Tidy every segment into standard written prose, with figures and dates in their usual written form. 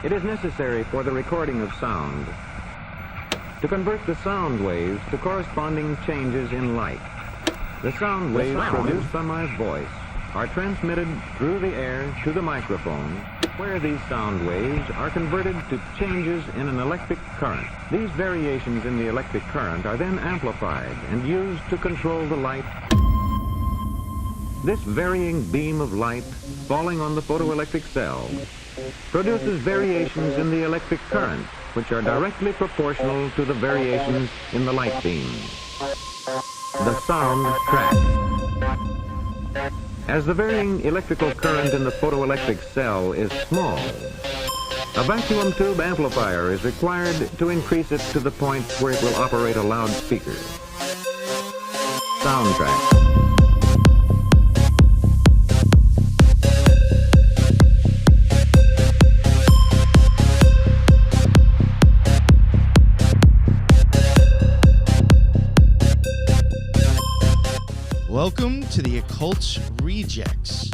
It is necessary for the recording of sound to convert the sound waves to corresponding changes in light. The sound waves produced by my voice are transmitted through the air to the microphone, where these sound waves are converted to changes in an electric current. These variations in the electric current are then amplified and used to control the light. This varying beam of light falling on the photoelectric cell produces variations in the electric current, which are directly proportional to the variations in the light beam. The sound track. As the varying electrical current in the photoelectric cell is small, a vacuum tube amplifier is required to increase it to the point where it will operate a loudspeaker. Sound track. Welcome to the Occult Rejects.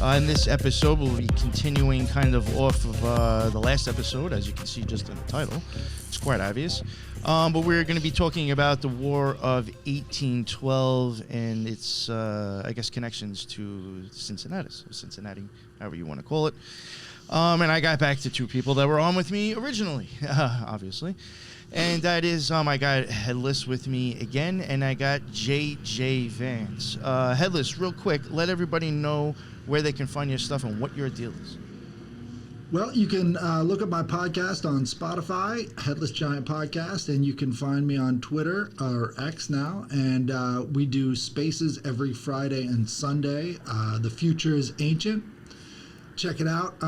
In this episode, we'll be continuing kind of off of the last episode, as you can see just in the title. It's quite obvious. But we're going to be talking about the War of 1812 and its, I guess, connections to Cincinnati, however you want to call it. And I got back to two people that were on with me originally, obviously. And that is, I got Headless with me again, and I got JJ Vance. Headless, real quick, let everybody know where they can find your stuff and what your deal is. Well, you can look at my podcast on Spotify, Headless Giant Podcast, and you can find me on Twitter, or X now, and we do spaces every Friday and Sunday. The Future is Ancient. Check it out.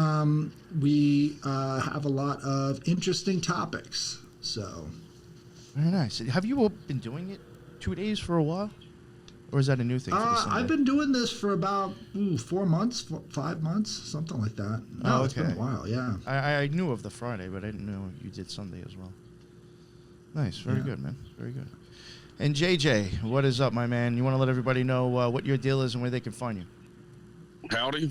We have a lot of interesting topics. So, very nice. Have you been doing it 2 days for a while, or is that a new thing? I've been doing this for about 4 months, 5 months, something like that. No, okay. It's been a while. Yeah. I knew of the Friday, but I didn't know you did Sunday as well. Nice. Very good, man. Very good. And JJ, what is up, my man? You want to let everybody know what your deal is and where they can find you? Howdy,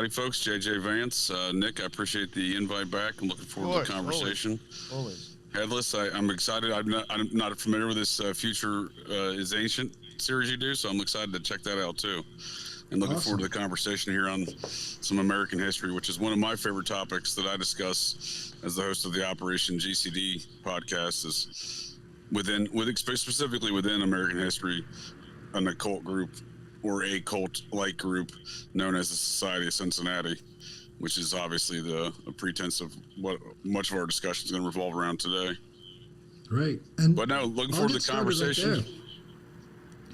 folks. JJ Vance. Nick, I appreciate the invite back. I'm looking forward to the conversation. Always. Headless, I'm excited. I'm not familiar with this Future is Ancient series you do, so I'm excited to check that out too. And looking forward to the conversation here on some American history, which is one of my favorite topics that I discuss as the host of the Operation GCD podcast. Is specifically within American history, an occult group or a cult-like group known as the Society of Cincinnati, which is obviously a pretense of what much of our discussion is going to revolve around today. Right. But no, looking forward to the conversation.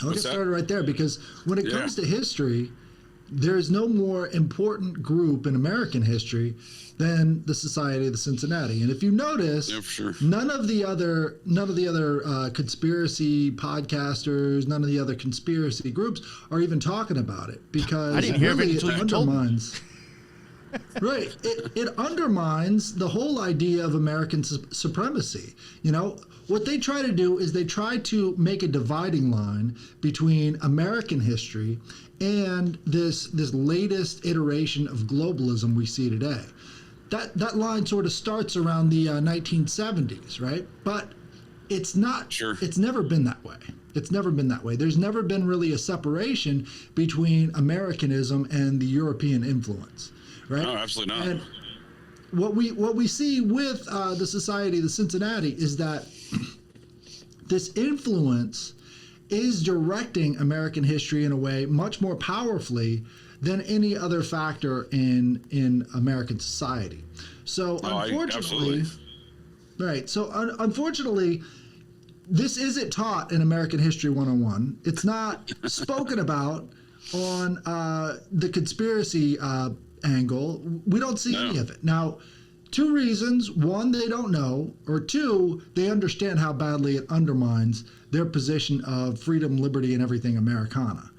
I'll get started right there, because when it comes to history, there's no more important group in American history than the Society of the Cincinnati. And if you notice, none of the other conspiracy podcasters, none of the other conspiracy groups are even talking about it, because I didn't hear of it until you told me. Right. It undermines the whole idea of American supremacy. You know, what they try to do is they try to make a dividing line between American history and this latest iteration of globalism we see today. That line sort of starts around the 1970s, right? But it's not. Sure. It's never been that way. It's never been that way. There's never been really a separation between Americanism and the European influence. Right? No, absolutely not. And what we see with the Society of the Cincinnati is that this influence is directing American history in a way much more powerfully than any other factor in American society. So unfortunately, unfortunately, this isn't taught in American History 101. It's not spoken about on the conspiracy angle. We don't see any of it. Now, two reasons: one, they don't know, or two, they understand how badly it undermines their position of freedom, liberty, and everything Americana.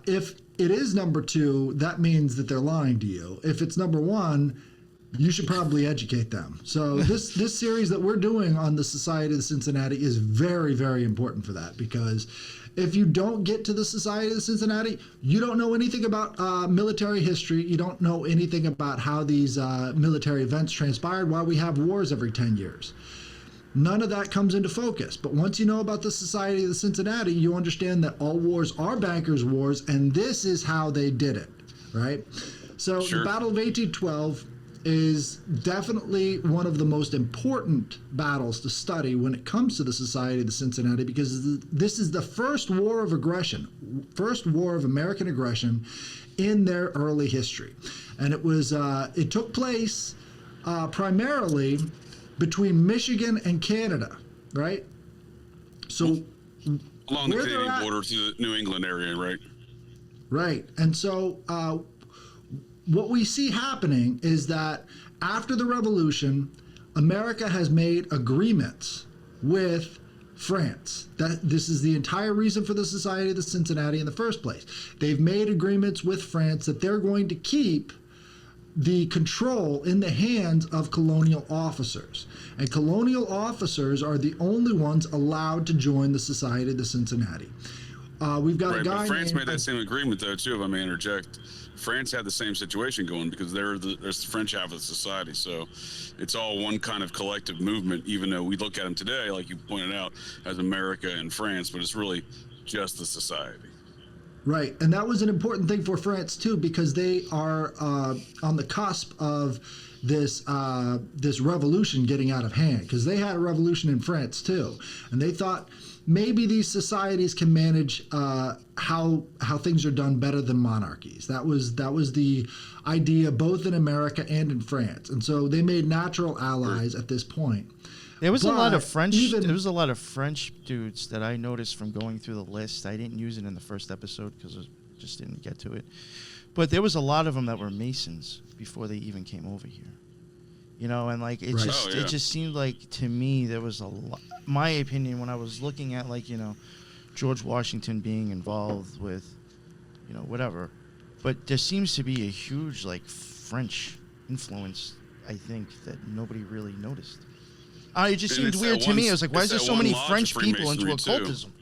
If it is number two, that means that they're lying to you. If it's number one, you should probably educate them. So this series that we're doing on the Society of the Cincinnati is very, very important for that, because if you don't get to the Society of the Cincinnati, you don't know anything about military history. You don't know anything about how these military events transpired, why we have wars every 10 years. None of that comes into focus. But once you know about the Society of the Cincinnati, you understand that all wars are bankers' wars, and this is how they did it, right? So Sure. the Battle of 1812 is definitely one of the most important battles to study when it comes to the Society of the Cincinnati, because this is the first war of aggression, first war of American aggression in their early history. And it took place primarily between Michigan and Canada, right? So Along the where they're Canadian at- border to the New England area, right? Right. And so what we see happening is that after the Revolution, America has made agreements with France. This is the entire reason for the Society of the Cincinnati in the first place. They've made agreements with France that they're going to keep the control in the hands of colonial officers. And colonial officers are the only ones allowed to join the Society of the Cincinnati. We've got a Right, guy but France named, made that same agreement, though, too, if I may interject. France had the same situation going because there's the French half of the society. So it's all one kind of collective movement, even though we look at them today, like you pointed out, as America and France, but it's really just the society. Right, and that was an important thing for France too, because they are on the cusp of this revolution getting out of hand, because they had a revolution in France too, and they thought maybe these societies can manage how things are done better than monarchies. That was the idea both in America and in France, and so they made natural allies at this point. There was a lot of But French. even- There was a lot of French dudes that I noticed from going through the list. I didn't use it in the first episode because I just didn't get to it. But there was a lot of them that were Masons before they even came over here. You know, and like it Right. just Oh, yeah. it just seemed like to me there was a lot. My opinion when I was looking at like George Washington being involved with whatever, but there seems to be a huge like French influence. I think that nobody really noticed. It just And seemed it's weird that to me. one- I was like, why it's is there that so one many lodge French of people into Freemasonry, too. occultism?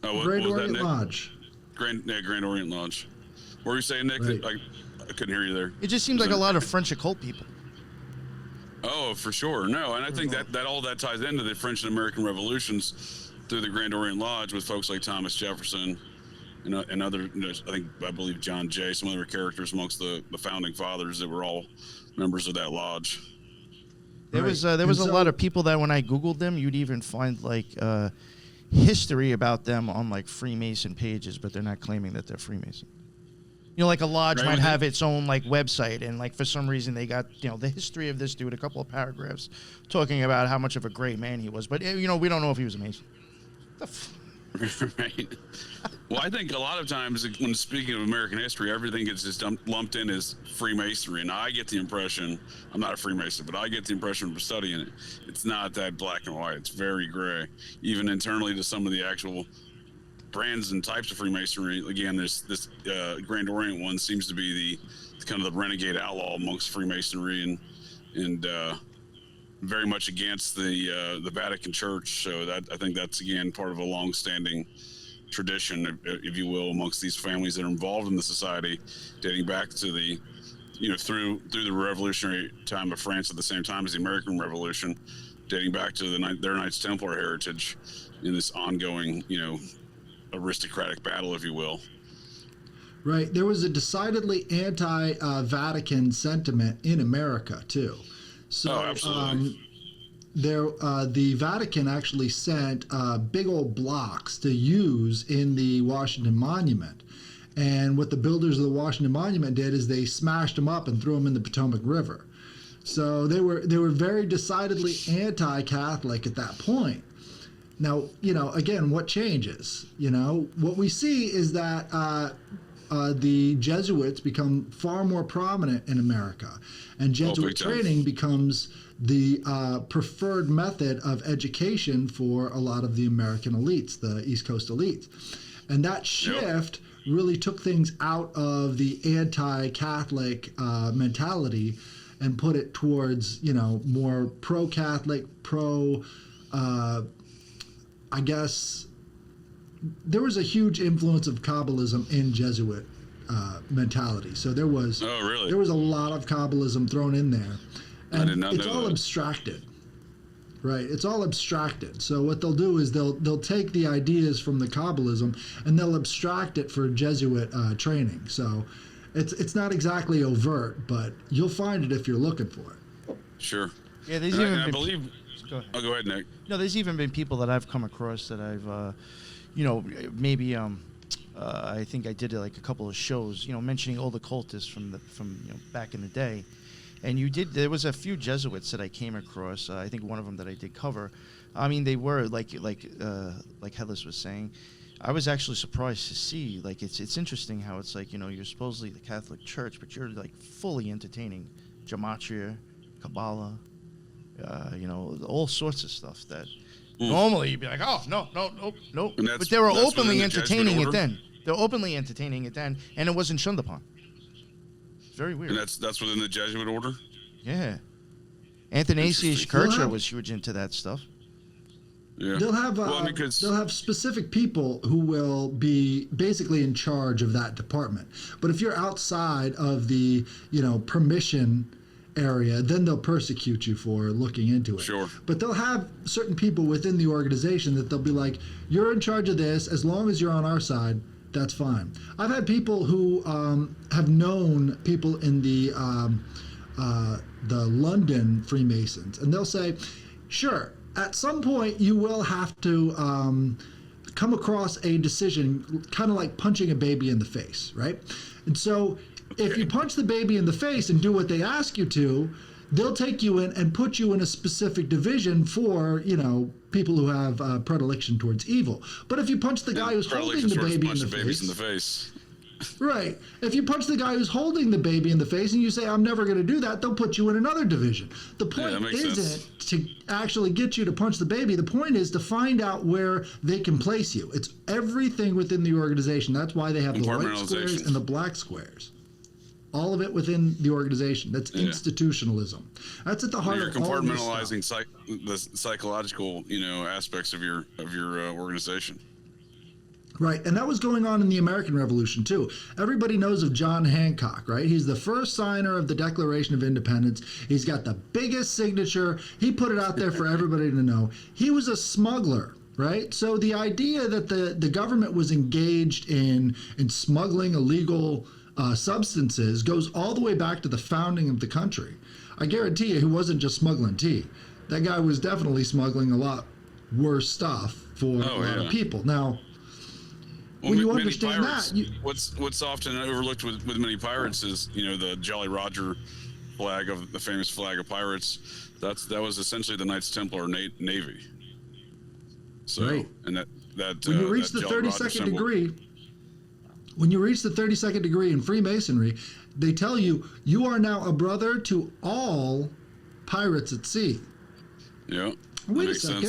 Oh, Great what was that, Orient Nick? Lodge. Grand Orient Lodge. What were you saying, Nick? Right. I couldn't hear you there. It just seemed like a lot of French occult people. Oh, for sure. No, and I think that all that ties into the French and American revolutions through the Grand Orient Lodge with folks like Thomas Jefferson and other, I believe John Jay, some other characters amongst the founding fathers that were all members of that lodge. There Right. was a And so- lot of people that when I Googled them, you'd even find like history about them on like Freemason pages, but they're not claiming that they're Freemason. Like a lodge Right, might with have its own like website, and like for some reason they got the history of this dude, a couple of paragraphs talking about how much of a great man he was, but we don't know if he was a Mason. Right. Well, I think a lot of times when speaking of American history, everything gets just lumped in as Freemasonry, and I get the impression, I'm not a Freemason, but I get the impression from studying it, it's not that black and white. It's very gray, even internally to some of the actual brands and types of Freemasonry. Again, this Grand Orient one seems to be the kind of the renegade outlaw amongst Freemasonry and very much against the Vatican Church. So that I think that's again part of a long-standing tradition, if you will, amongst these families that are involved in the society, dating back to the through the revolutionary time of France at the same time as the American Revolution, dating back to their Knights Templar heritage in this ongoing aristocratic battle, if you will. Right. There was a decidedly anti-Vatican sentiment in America too. So, Oh, absolutely. The Vatican actually sent big old blocks to use in the Washington Monument. And what the builders of the Washington Monument did is they smashed them up and threw them in the Potomac River. So they were very decidedly anti-Catholic at that point. Now, again, what changes? What we see is that the Jesuits become far more prominent in America, and Jesuit big time. training becomes the preferred method of education for a lot of the American elites, the East Coast elites. And that shift really took things out of the anti-Catholic mentality and put it towards, more pro-Catholic, I guess there was a huge influence of Kabbalism in Jesuit mentality. So there was there was a lot of Kabbalism thrown in there, and I did not it's know all that. abstracted. Right, it's all abstracted. So what they'll do is they'll take the ideas from the Kabbalism and they'll abstract it for Jesuit training. So it's not exactly overt, but you'll find it if you're looking for it. Sure. Yeah, there's And even I been, believe. go ahead. Oh, go ahead, Nick. No, there's even been people that I've come across that I've, maybe I think I did like a couple of shows, mentioning all the cultists from back in the day. And there was a few Jesuits that I came across. I think one of them that I did cover. I mean, they were like Headless was saying. I was actually surprised to see, like, it's interesting how it's like, you're supposedly the Catholic Church, but you're like fully entertaining gematria, Kabbalah, all sorts of stuff that normally you'd be like, oh, no. But they were openly entertaining it then. They're openly entertaining it then, and it wasn't shunned upon. Very weird. And that's within the Jesuit order? Yeah. Athanasius Interesting. Kircher was huge into that stuff. Yeah. They'll have they'll have specific people who will be basically in charge of that department. But if you're outside of the permission area, then they'll persecute you for looking into it. Sure. But they'll have certain people within the organization that they'll be like, you're in charge of this. As long as you're on our side, that's fine. I've had people who have known people in the London Freemasons, and they'll say, sure, at some point you will have to come across a decision, kind of like punching a baby in the face, right? And so if you punch the baby in the face and do what they ask you to, they'll take you in and put you in a specific division for, people who have predilection towards evil. But if you punch the guy who's holding the baby in the face, right? If you punch the guy who's holding the baby in the face and you say, I'm never going to do that, they'll put you in another division. The point isn't to actually get you to punch the baby. The point is to find out where they can place you. It's everything within the organization. That's why they have the white squares and the black squares. All of it within the organization. That's institutionalism. That's at the heart of all this stuff. Compartmentalizing the psychological, aspects of your organization. Right, and that was going on in the American Revolution too. Everybody knows of John Hancock, right? He's the first signer of the Declaration of Independence. He's got the biggest signature. He put it out there for everybody to know. He was a smuggler. Right, so the idea that the government was engaged in smuggling illegal substances goes all the way back to the founding of the country. I guarantee you he wasn't just smuggling tea. That guy was definitely smuggling a lot worse stuff for a lot of people. Now, when you understand pirates, that... What's often overlooked with many pirates is, the Jolly Roger flag, the famous flag of pirates. That was essentially the Knights Templar Navy. So, right. And that when you reach the 32nd degree... When you reach the 32nd degree in Freemasonry, they tell you, you are now a brother to all pirates at sea. Yeah. Wait a second.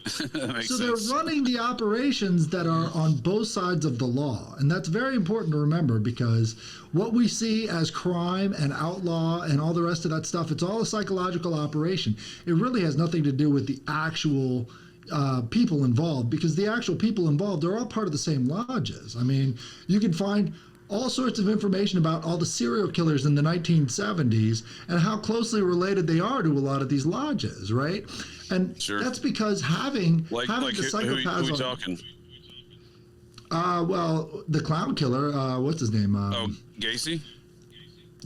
So they're sense. running the operations that are on both sides of the law. And that's very important to remember, because what we see as crime and outlaw and all the rest of that stuff, it's all a psychological operation. It really has nothing to do with the actual people involved, because the actual people involved are all part of the same lodges. I mean, you can find all sorts of information about all the serial killers in the 1970s and how closely related they are to a lot of these lodges, right? And that's because having the psychopaths. Who we talking? Well, the clown killer, what's his name? Gacy?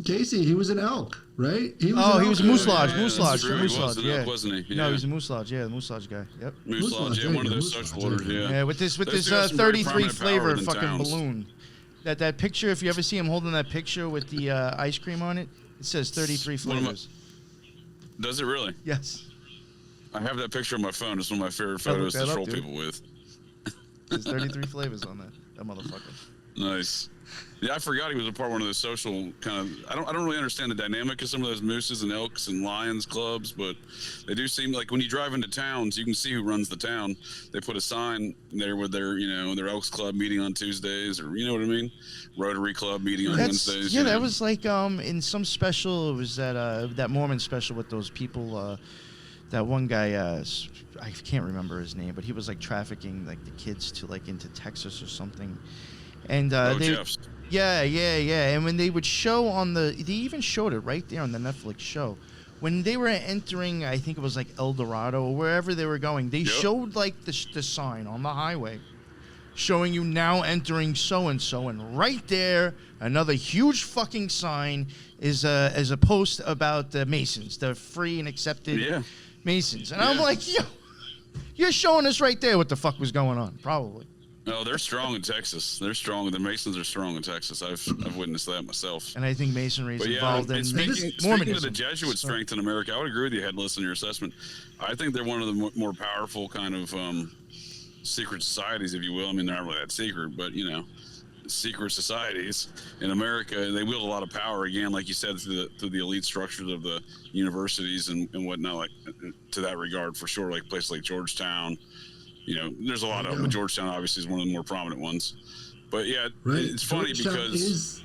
Gacy, he was an elk, right? He was a Moose Lodge. Moose Lodge, yeah. Wasn't he? No, he was a Moose Lodge. Yeah, the Moose Lodge guy. Yep. Moose Lodge, yeah, one of those social orders, yeah. Yeah, with this 33 flavor fucking balloon. That picture, if you ever see him holding that picture with the ice cream on it, it says 33 flavors. Does it really? Yes. I have that picture on my phone. It's one of my favorite photos to troll people with. There's 33 flavors on that motherfucker. Nice. Yeah, I forgot he was a part of one of the social kind of. I don't really understand the dynamic of some of those mooses and elks and lions clubs, but they do seem like when you drive into towns, you can see who runs the town. They put a sign there with their, their Elks Club meeting on Tuesdays, or you know what I mean, Rotary Club meeting on Wednesdays. Yeah, that was like in some special. It was that Mormon special with those people. That one guy, I can't remember his name, but he was like trafficking like the kids to like into Texas or something. And Jeff's. Yeah. And when they would show they even showed it right there on the Netflix show. When they were entering, I think it was like El Dorado or wherever they were going, they showed like the sign on the highway showing you now entering so-and-so. And right there, another huge fucking sign is a post about the Masons, the free and accepted Masons. And I'm like, yo, you're showing us right there what the fuck was going on, probably. No, they're strong in Texas. They're strong. The Masons are strong in Texas. I've witnessed that myself. And I think Masonry is involved in speaking Mormonism. of the Jesuit strength in America, I would agree with you, Headless, in your assessment. I think they're one of the more powerful kind of secret societies, if you will. I mean, they're not really that secret, but secret societies in America. They wield a lot of power. Again, like you said, through the elite structures of the universities and whatnot. Like to that regard, for sure. Like places like Georgetown. There's a lot of them, but Georgetown obviously is one of the more prominent ones. But yeah, it's funny because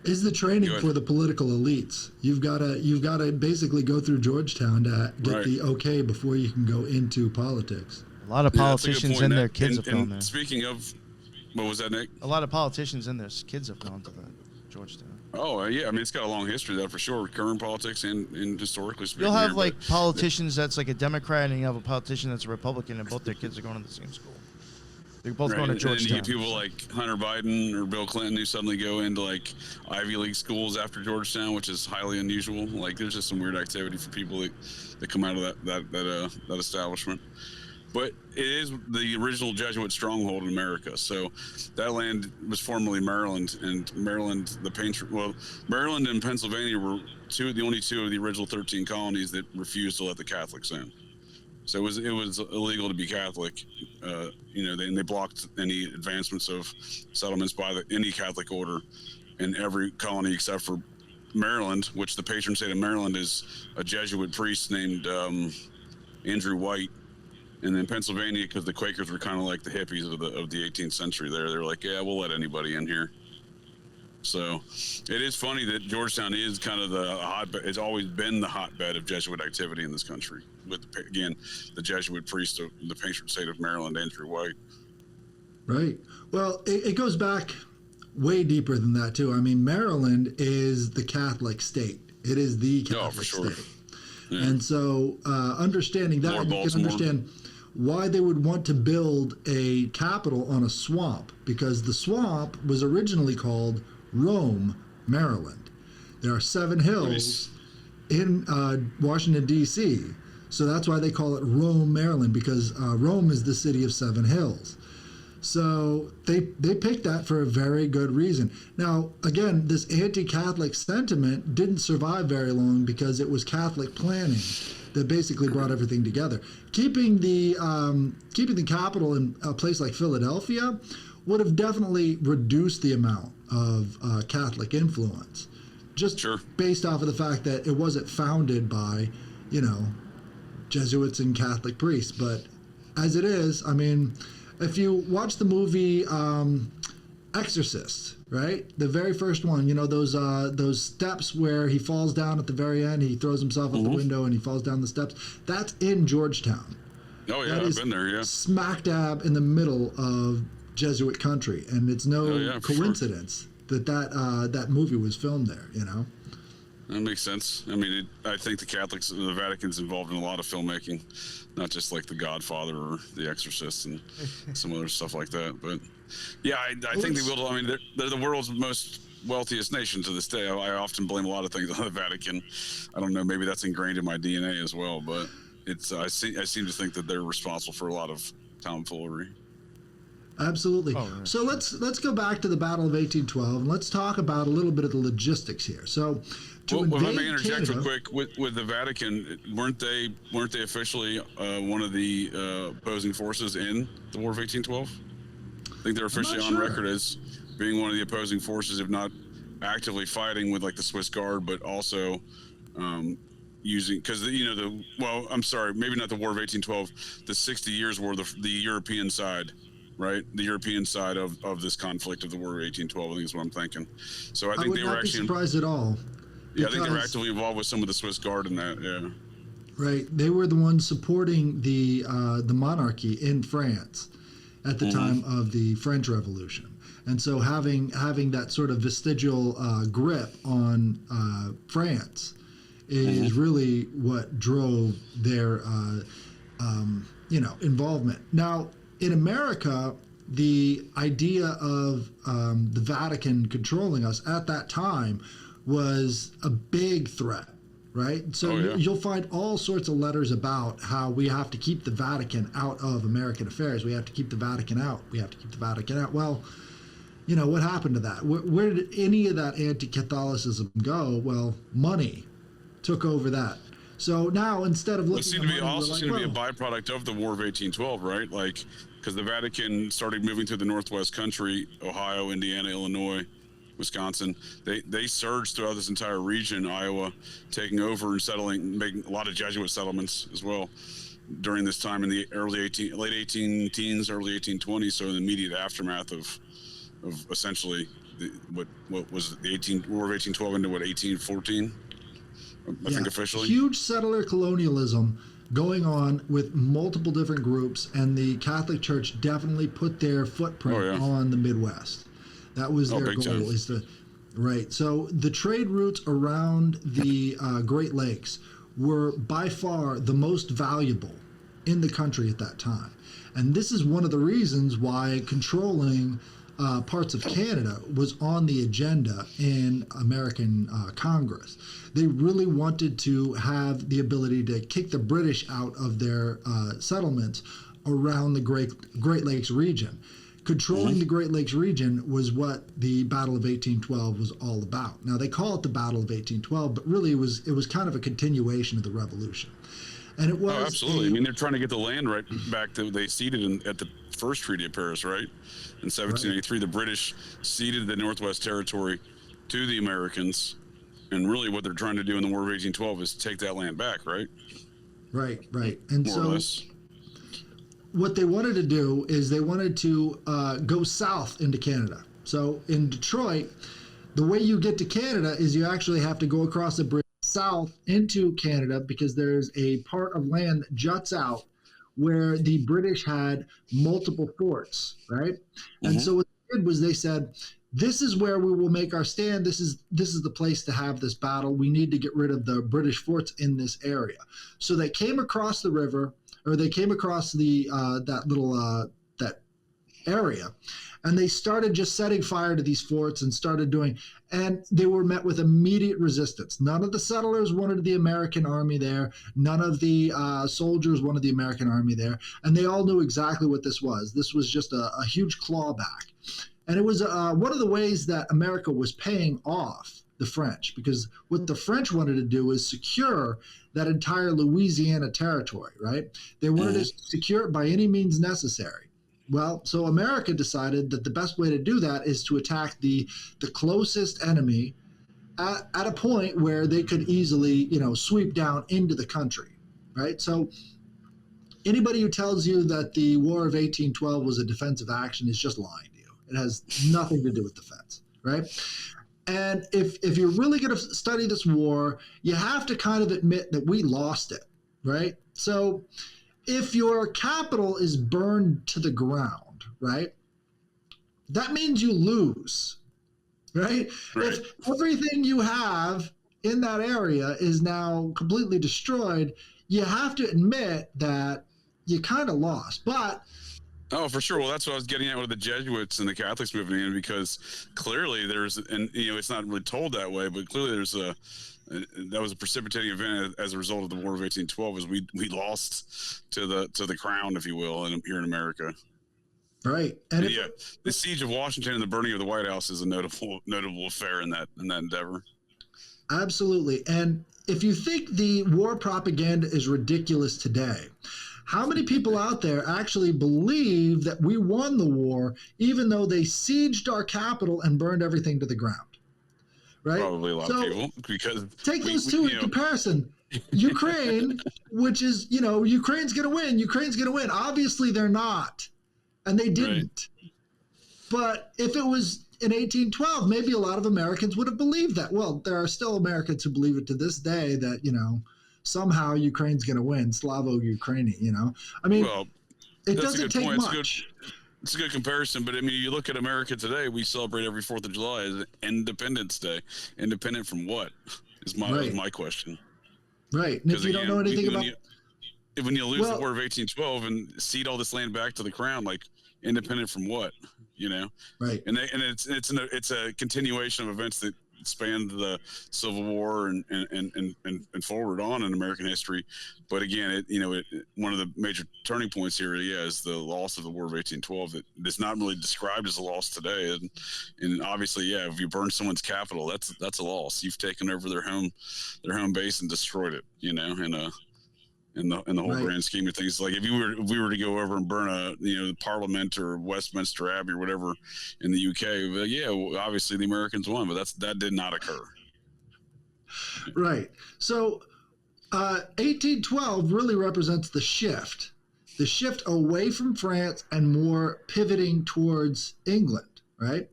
is the training for the political elites. You've got to basically go through Georgetown to get the okay before you can go into politics. A lot of politicians and their kids have gone there. Speaking of, what was that, Nick? A lot of politicians and their kids have gone to Georgetown. Oh, yeah. I mean, it's got a long history, though, for sure. Current politics and historically speaking. You'll have, politicians that's like a Democrat, and you have a politician that's a Republican, and both their kids are going to the same school. They're both going to Georgetown. And you get people like Hunter Biden or Bill Clinton who suddenly go into, Ivy League schools after Georgetown, which is highly unusual. There's just some weird activity for people that come out of that establishment. But it is the original Jesuit stronghold in America. So that land was formerly Maryland, and Maryland, Maryland and Pennsylvania were the only two of the original 13 colonies that refused to let the Catholics in. So it was illegal to be Catholic. They blocked any advancements of settlements by any Catholic order in every colony except for Maryland, which the patron saint of Maryland is a Jesuit priest named Andrew White. And then Pennsylvania, because the Quakers were kind of like the hippies of the 18th century. They're like, yeah, we'll let anybody in here. So it is funny that Georgetown is kind of the hotbed. It's always been the hotbed of Jesuit activity in this country. With again, the Jesuit priest of the patron saint of Maryland, Andrew White. Right. Well, it goes back way deeper than that too. I mean, Maryland is the Catholic state. It is the Catholic state. Yeah. And so understanding that, you can understand why they would want to build a capital on a swamp, because the swamp was originally called Rome, Maryland. There are 7 hills in Washington, D.C., so that's why they call it Rome, Maryland, because Rome is the city of 7 hills. So they picked that for a very good reason. Now, again, this anti-Catholic sentiment didn't survive very long because it was Catholic planning that basically brought everything together. Keeping the capital in a place like Philadelphia would have definitely reduced the amount of Catholic influence, just based off of the fact that it wasn't founded by, Jesuits and Catholic priests. But as it is, I mean, if you watch the movie Exorcist, right? The very first one, those steps where he falls down at the very end, he throws himself out the window and he falls down the steps. That's in Georgetown. Oh yeah, I've been there. Yeah, smack dab in the middle of Jesuit country, and it's no coincidence that movie was filmed there. That makes sense. I mean, I think the Catholics, the Vatican's involved in a lot of filmmaking, not just like The Godfather or The Exorcist and some other stuff like that. But yeah, I think they will. I mean, they're the world's most wealthiest nation to this day. I often blame a lot of things on the Vatican. I don't know, maybe that's ingrained in my DNA as well. But I seem to think that they're responsible for a lot of tomfoolery. Absolutely. So let's go back to the Battle of 1812 and let's talk about a little bit of the logistics here. So, if I may interject real quick with the Vatican, weren't they officially one of the opposing forces in the War of 1812? I think they're officially on record as being one of the opposing forces, if not actively fighting with like the Swiss Guard, but also using, because I'm sorry, maybe not the War of 1812, the 60 Years' War, the European side, right? The European side of this conflict of the War of 1812, I think is what I'm thinking. So I think they were actually surprised at all. Yeah, I think they were actively involved with some of the Swiss Guard in that. Yeah. Right, they were the ones supporting the monarchy in France at the time of the French Revolution, and so having that sort of vestigial grip on France is really what drove their involvement. Now in America, the idea of the Vatican controlling us at that time was a big threat. Right? So you'll find all sorts of letters about how we have to keep the Vatican out of American affairs. We have to keep the Vatican out. We have to keep the Vatican out. Well, what happened to that? Where did any of that anti-Catholicism go? Well, money took over that. So now instead of looking, it seemed to be a byproduct of the War of 1812, right? Like, because the Vatican started moving through the Northwest country, Ohio, Indiana, Illinois, Wisconsin. They surged throughout this entire region, Iowa, taking over and settling, making a lot of Jesuit settlements as well during this time in the late 18 teens, early 1820s. So in the immediate aftermath of essentially what was the War of 1812 into 1814, I think officially. Huge settler colonialism going on with multiple different groups, and the Catholic Church definitely put their footprint on the Midwest. That was their goal, is to, right. So the trade routes around the Great Lakes were by far the most valuable in the country at that time. And this is one of the reasons why controlling parts of Canada was on the agenda in American Congress. They really wanted to have the ability to kick the British out of their settlements around the Great Lakes region. Controlling the Great Lakes region was what the Battle of 1812 was all about. Now they call it the Battle of 1812, but really it was kind of a continuation of the Revolution. And it was absolutely. I mean, they're trying to get the land right back that they ceded at the first Treaty of Paris, right? In 1783, the British ceded the Northwest Territory to the Americans, and really what they're trying to do in the War of 1812 is take that land back, right? Right. And more or less. What they wanted to do is they wanted to go south into Canada. So in Detroit, the way you get to Canada is you actually have to go across the bridge south into Canada, because there's a part of land that juts out where the British had multiple forts, right? And so what they did was they said, this is where we will make our stand. This is the place to have this battle. We need to get rid of the British forts in this area. So they came across the river, or they came across the that area, and they started just setting fire to these forts and started doing, and they were met with immediate resistance. None of the settlers wanted the American army there. None of the soldiers wanted the American army there, and they all knew exactly what this was. This was just a huge clawback, and it was one of the ways that America was paying off the French, because what the French wanted to do is secure that entire Louisiana territory, right? They wanted to secure it by any means necessary. Well, so America decided that the best way to do that is to attack the closest enemy at a point where they could easily, sweep down into the country, right? So anybody who tells you that the War of 1812 was a defensive action is just lying to you. It has nothing to do with defense, right? And if you're really going to study this war, you have to kind of admit that we lost it, right? So if your capital is burned to the ground, right, that means you lose, right? If everything you have in that area is now completely destroyed, you have to admit that you kind of lost. But oh, for sure. Well, that's what I was getting at with the Jesuits and the Catholics moving in, because clearly there's, and it's not really told that way, but clearly there's that was a precipitating event as a result of the War of 1812, is we lost to the crown, if you will, here in America. Right. And the siege of Washington and the burning of the White House is a notable affair in that endeavor. Absolutely. And if you think the war propaganda is ridiculous today, How many people out there actually believe that we won the war, even though they sieged our capital and burned everything to the ground? Right? Probably a lot of people, because take those two in comparison. Ukraine, which is, Ukraine's going to win. Ukraine's going to win. Obviously, they're not, and they didn't. Right. But if it was in 1812, maybe a lot of Americans would have believed that. Well, there are still Americans who believe it to this day that, somehow Ukraine's going to win. Slavo-Ukrainian, I mean, well, it doesn't take much. It's a good comparison, but I mean, you look at America today, we celebrate every 4th of July as Independence Day. Independent from what is my question. Right. And if you don't know anything about... When you lose the War of 1812 and cede all this land back to the crown, like, independent from what, Right. And it's a continuation of events that spanned the Civil War and forward on in American history. But again, one of the major turning points here, is the loss of the War of 1812. That is not really described as a loss today. And obviously, if you burn someone's capital, that's a loss. You've taken over their home base and destroyed it. In the whole grand scheme of things, like if we were to go over and burn the Parliament or Westminster Abbey or whatever in the UK, obviously the Americans won, but that did not occur. Right. So 1812 really represents the shift away from France and more pivoting towards England, right?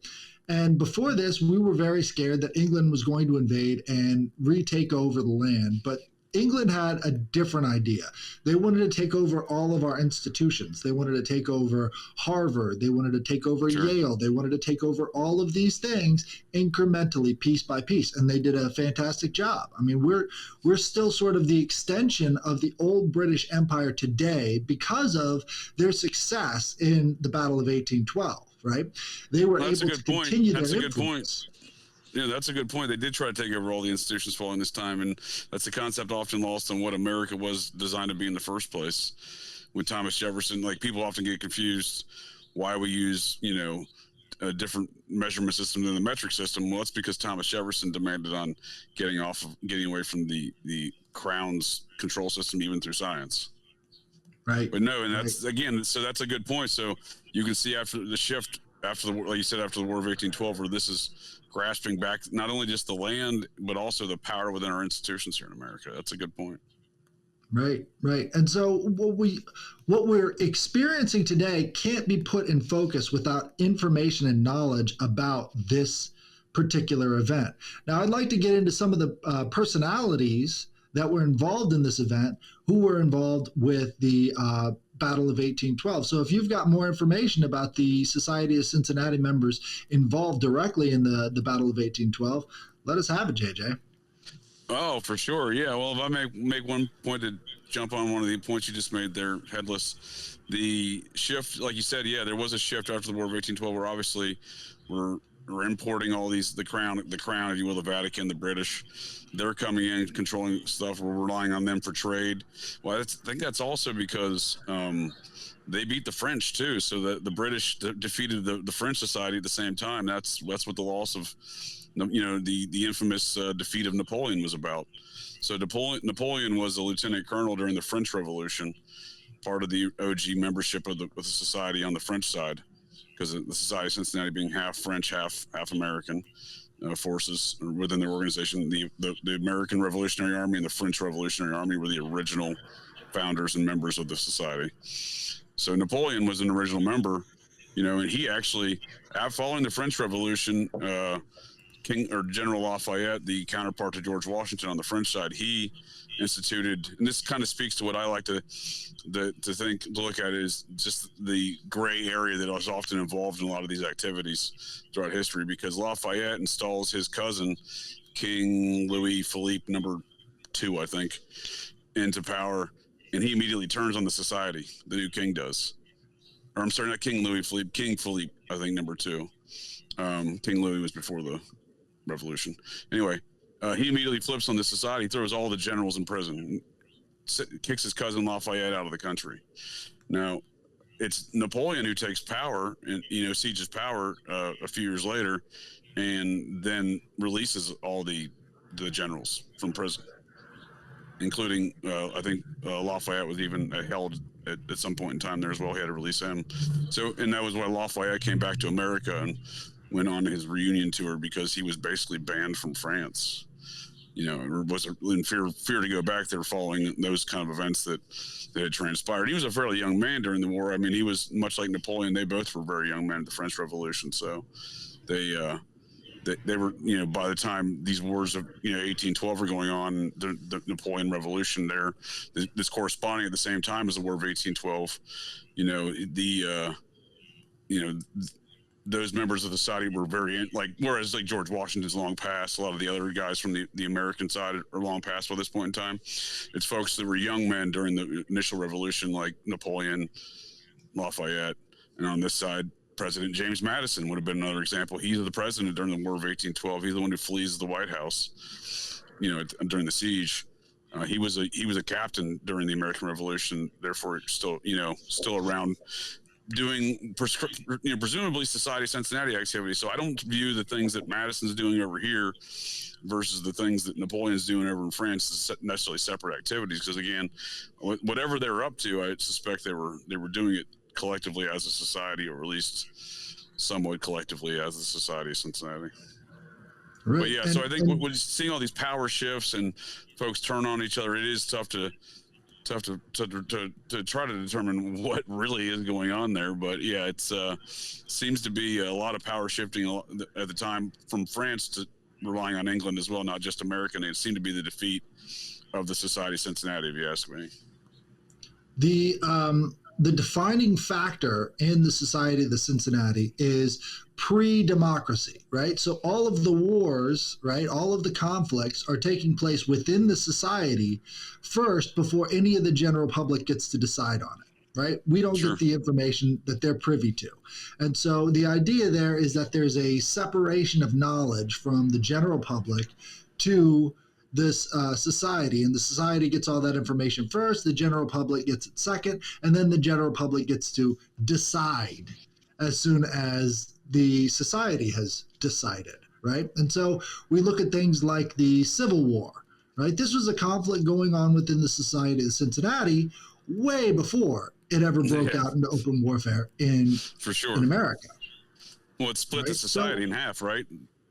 And before this, we were very scared that England was going to invade and retake over the land, but England had a different idea. They wanted to take over all of our institutions. They wanted to take over Harvard. They wanted to take over Yale. They wanted to take over all of these things incrementally, piece by piece. And they did a fantastic job. I mean, we're still sort of the extension of the old British Empire today because of their success in the Battle of 1812, right? They were able to continue their influence. That's a good point. Yeah, that's a good point. They did try to take over all the institutions following this time, and that's a concept often lost on what America was designed to be in the first place. With Thomas Jefferson, like, people often get confused why we use, a different measurement system than the metric system. Well, it's because Thomas Jefferson demanded on getting away from the crown's control system, even through science. Right. But no, and that's so that's a good point. So you can see after the shift, after the war, like you said, after the War of 1812, where this is grasping back not only just the land, but also the power within our institutions here in America. That's a good point. Right. And so what we're experiencing today can't be put in focus without information and knowledge about this particular event. Now, I'd like to get into some of the personalities that were involved in this event, who were involved with the Battle of 1812. So if you've got more information about the Society of Cincinnati members involved directly in the Battle of 1812, let us have it, JJ. Oh, for sure. Yeah. Well, if I make one point to jump on one of the points you just made there, Headless, the shift, like you said, there was a shift after the War of 1812 where obviously we're importing all these, the crown, if you will, the Vatican, the British, they're coming in, controlling stuff. We're relying on them for trade. Well, I think that's also because they beat the French too. So the British defeated the French society at the same time. That's what the loss of, the infamous defeat of Napoleon was about. So Napoleon was a lieutenant colonel during the French Revolution, part of the OG membership of the society on the French side, because the Society of Cincinnati being half French, half American forces within their organization. The American Revolutionary Army and the French Revolutionary Army were the original founders and members of the society. So Napoleon was an original member, and he actually, following the French Revolution, General Lafayette, the counterpart to George Washington on the French side, he instituted, and this kind of speaks to what I like to look at, is just the gray area that was often involved in a lot of these activities throughout history, because Lafayette installs his cousin, King Louis Philippe II, I think, into power, and he immediately turns on the society. The new king does. Or I'm sorry, not King Louis Philippe, King Philippe, I think, II. King Louis was before the revolution. Anyway, he immediately flips on the society, throws all the generals in prison, kicks his cousin Lafayette out of the country. Now, it's Napoleon who takes power and, sieges power a few years later, and then releases all the generals from prison, including, I think Lafayette was even held at some point in time there as well. He had to release him. So, and that was why Lafayette came back to America and went on his reunion tour, because he was basically banned from France. Or was in fear to go back there following those kind of events that had transpired. He was a fairly young man during the war. I mean, he was much like Napoleon. They both were very young men at the French Revolution. So they were, by the time these wars of 1812 were going on, the Napoleon Revolution this corresponding at the same time as the War of 1812. Those members of the society were whereas like George Washington's long past, a lot of the other guys from the American side are long past by this point in time. It's folks that were young men during the initial revolution, like Napoleon, Lafayette, and on this side, President James Madison would have been another example. He's the president during the War of 1812. He's the one who flees the White House, during the siege. He was a captain during the American Revolution, therefore still around, doing presumably Society Cincinnati activity. So I don't view the things that Madison's doing over here versus the things that Napoleon's doing over in France as necessarily separate activities, because again, whatever they were up to, I suspect they were doing it collectively as a society, or at least somewhat collectively as the Society of Cincinnati. Right. But yeah, so I think when seeing all these power shifts and folks turn on each other, it is tough to try to determine what really is going on there. But yeah, it's seems to be a lot of power shifting at the time from France to relying on England as well, not just American. It seemed to be the defeat of the Society of Cincinnati, if you ask me. The defining factor in the Society of the Cincinnati is pre-democracy, right? So all of the wars, right, all of the conflicts are taking place within the society first before any of the general public gets to decide on it, right? We don't get the information that they're privy to. And so the idea there is that there's a separation of knowledge from the general public to this society, and the society gets all that information first, the general public gets it second, and then the general public gets to decide as soon as the society has decided, right? And so we look at things like the Civil War, right? This was a conflict going on within the Society of Cincinnati way before it ever broke out into open warfare in America. Well, it split the society in half, right?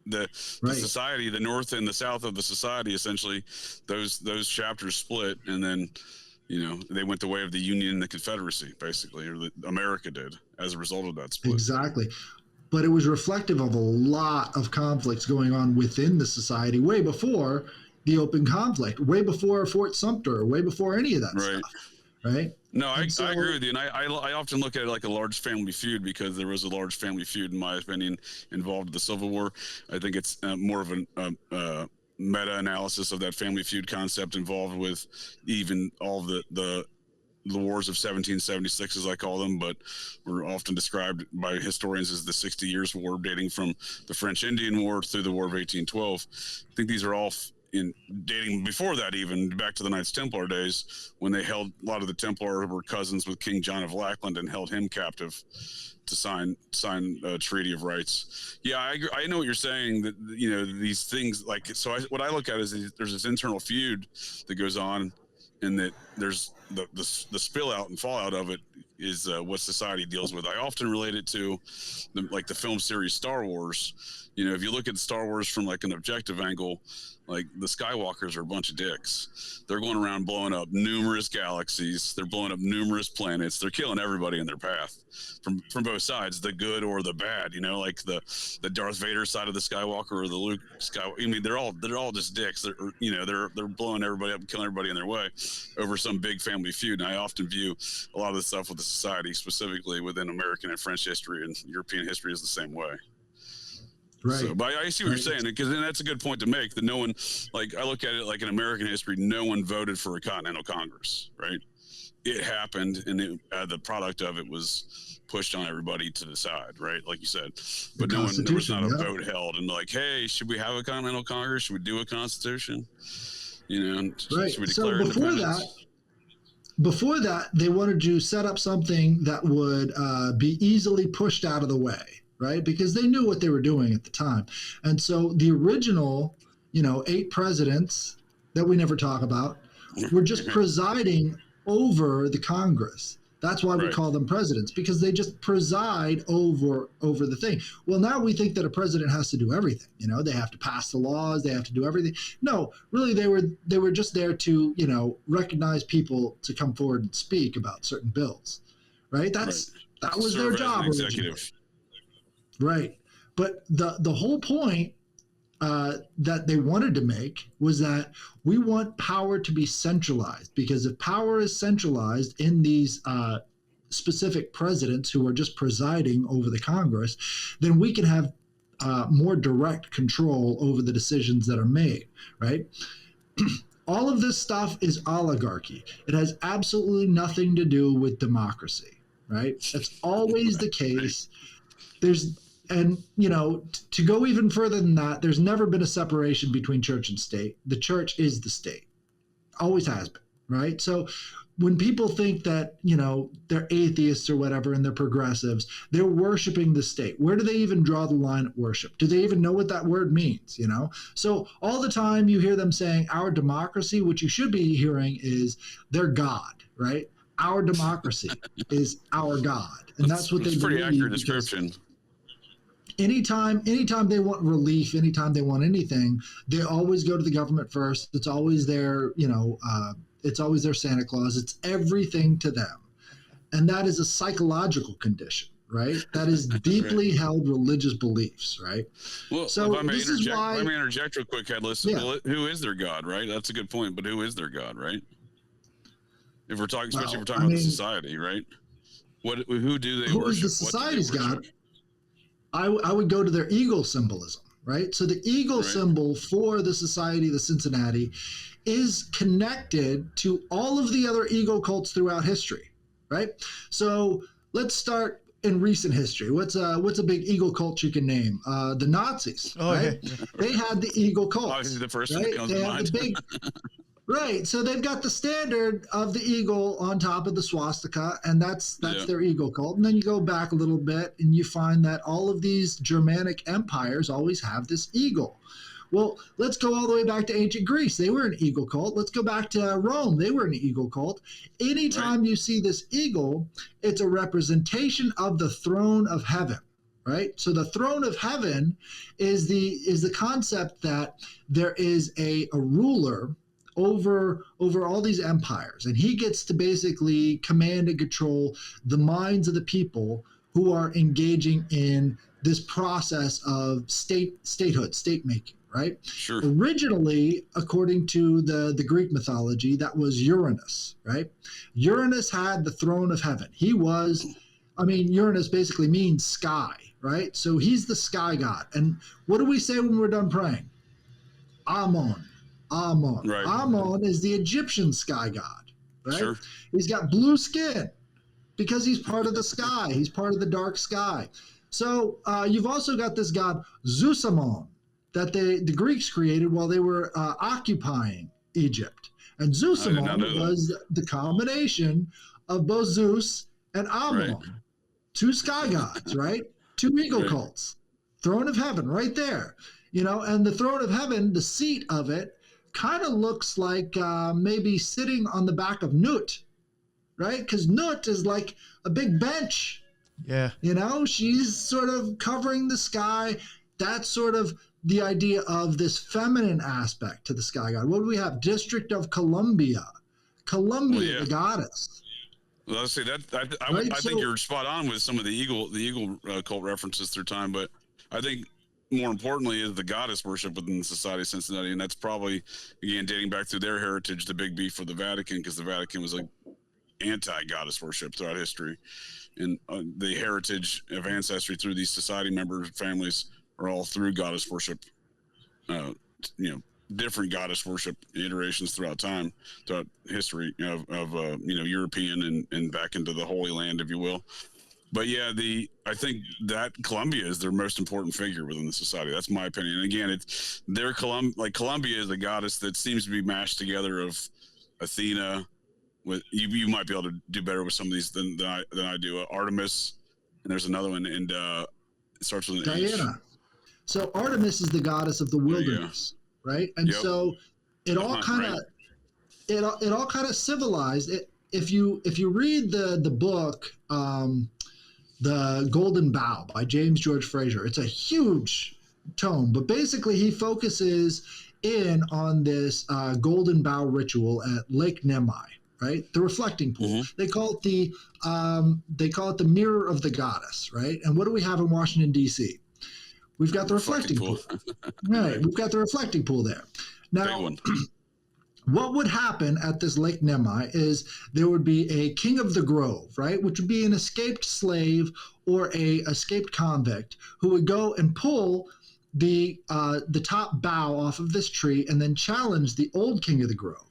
The society, the north and the south of the society, essentially, those chapters split, and then they went the way of the Union and the Confederacy, basically, or America did as a result of that split. Exactly. But it was reflective of a lot of conflicts going on within the society way before the open conflict, way before Fort Sumter, way before any of that stuff, right? No, I agree with you, and I often look at it like a large family feud, because there was a large family feud, in my opinion, involved in the Civil War. I think it's more of a meta-analysis of that family feud concept involved with even all the wars of 1776, as I call them, but were often described by historians as the 60 Years' War, dating from the French Indian War through the War of 1812. I think these are all dating before that, even back to the Knights Templar days, when they held a lot of the Templar were cousins with King John of Lackland and held him captive to sign a treaty of rights. Yeah, I know what you're saying, that these things, like, so what I look at is there's this internal feud that goes on, and that there's the spill out and fallout of it is what society deals with. I often relate it to the film series Star Wars. If you look at Star Wars from like an objective angle, like the Skywalkers are a bunch of dicks. They're going around blowing up numerous galaxies. They're blowing up numerous planets. They're killing everybody in their path from both sides, the good or the bad. Like the Darth Vader side of the Skywalker or the Luke Skywalker. I mean, they're all just dicks. They're blowing everybody up and killing everybody in their way over some big family feud. And I often view a lot of the stuff with the society, specifically within American and French history and European history, is the same way. Right. So, but I see what you're saying, because then that's a good point to make, that no one, like, I look at it like in American history, no one voted for a Continental Congress, right? It happened, and the product of it was pushed on everybody to decide, right? Like you said, but there was not a vote held, and like, hey, should we have a Continental Congress? Should we do a Constitution? Right. Should we declare independence? Before that, they wanted to set up something that would be easily pushed out of the way, right? Because they knew what they were doing at the time. And so the original, 8 presidents that we never talk about were just presiding over the Congress. That's why we call them presidents, because they just preside over the thing. Well, now we think that a president has to do everything. You know, they have to pass the laws, they have to do everything. No, really, they were just there to, you know, recognize people to come forward and speak about certain bills, right? That was their job originally. Right. But the whole point that they wanted to make was that we want power to be centralized, because if power is centralized in these specific presidents who are just presiding over the Congress, then we can have more direct control over the decisions that are made, right? All of this stuff is oligarchy. It has absolutely nothing to do with democracy, right? That's always the case. And, you know, to go even further than that, there's never been a separation between church and state. The church is the state. Always has been, right? So when people think that, you know, they're atheists or whatever and they're progressives, they're worshiping the state. Where do they even draw the line at worship? Do they even know what that word means, you know? So all the time you hear them saying our democracy, what you should be hearing is their God, right? Our democracy is our God. And that's what they believe. Pretty accurate description. Anytime they want relief, anytime they want anything, they always go to the government first. It's always their, you know, it's always their Santa Claus. It's everything to them. And that is a psychological condition, right? That is deeply held religious beliefs, right? Well, so if I may interject real quick, Headless. Yeah. Well, who is their God, right? That's a good point, but who is their God, right? If we're talking, especially if we're talking about the society, right? Who do they worship? Who is the society's God? I would go to their eagle symbolism, right? So the eagle symbol for the society, the Cincinnati, is connected to all of the other eagle cults throughout history, right? So let's start in recent history. What's a big eagle cult you can name? The Nazis, right? Yeah. They had the eagle cult. Obviously, the first one that comes to mind. Right, so they've got the standard of the eagle on top of the swastika, and that's their eagle cult. And then you go back a little bit, and you find that all of these Germanic empires always have this eagle. Well, let's go all the way back to ancient Greece. They were an eagle cult. Let's go back to Rome. They were an eagle cult. Anytime you see this eagle, it's a representation of the throne of heaven. Right, so the throne of heaven is the concept that there is a ruler over all these empires, and he gets to basically command and control the minds of the people who are engaging in this process of statehood, state making, right? Sure. Originally, according to the Greek mythology, that was Uranus, right? Uranus had the throne of heaven. Uranus basically means sky, right? So he's the sky god. And what do we say when we're done praying? Amon. Right. Amon is the Egyptian sky god, right? Sure. He's got blue skin because he's part of the sky. He's part of the dark sky. So you've also got this god Zeusamon that the Greeks created while they were occupying Egypt. And Zeusamon was the combination of both Zeus and Amon, two sky gods, right? Two eagle cults, throne of heaven right there. You know, and the throne of heaven, the seat of it, kind of looks like maybe sitting on the back of Nut, right? Because Nut is like a big bench. Yeah. You know, she's sort of covering the sky. That's sort of the idea of this feminine aspect to the sky god. What do we have? District of Columbia. Columbia, the goddess. Well, let's say that. I think you're spot on with some of the eagle cult references through time, but I think more importantly is the goddess worship within the Society of Cincinnati, and that's probably, again, dating back through their heritage, the big beef with the Vatican, because the Vatican was like anti-goddess worship throughout history, and the heritage of ancestry through these society member families are all through goddess worship. Different goddess worship iterations throughout time, throughout history of European and back into the Holy Land, if you will. But yeah, I think that Columbia is their most important figure within the society. That's my opinion. And again, it's their Columbia is a goddess that seems to be mashed together of Athena. With you might be able to do better with some of these than I do. Artemis, and there's another one, and it starts with an Diana. H. So Artemis is the goddess of the wilderness, right? And so it all kind of civilized. if you read the book, The Golden Bough by James George Fraser, it's a huge tome, but basically he focuses in on this golden bough ritual at Lake Nemai, right? The reflecting pool. Mm-hmm. They call it the mirror of the goddess, right? And what do we have in Washington D.C.? We've got the reflecting pool. Right, we've got the reflecting pool there. Now, what would happen at this Lake Nemai is there would be a king of the grove, right, which would be an escaped slave or a escaped convict who would go and pull the top bough off of this tree and then challenge the old king of the grove.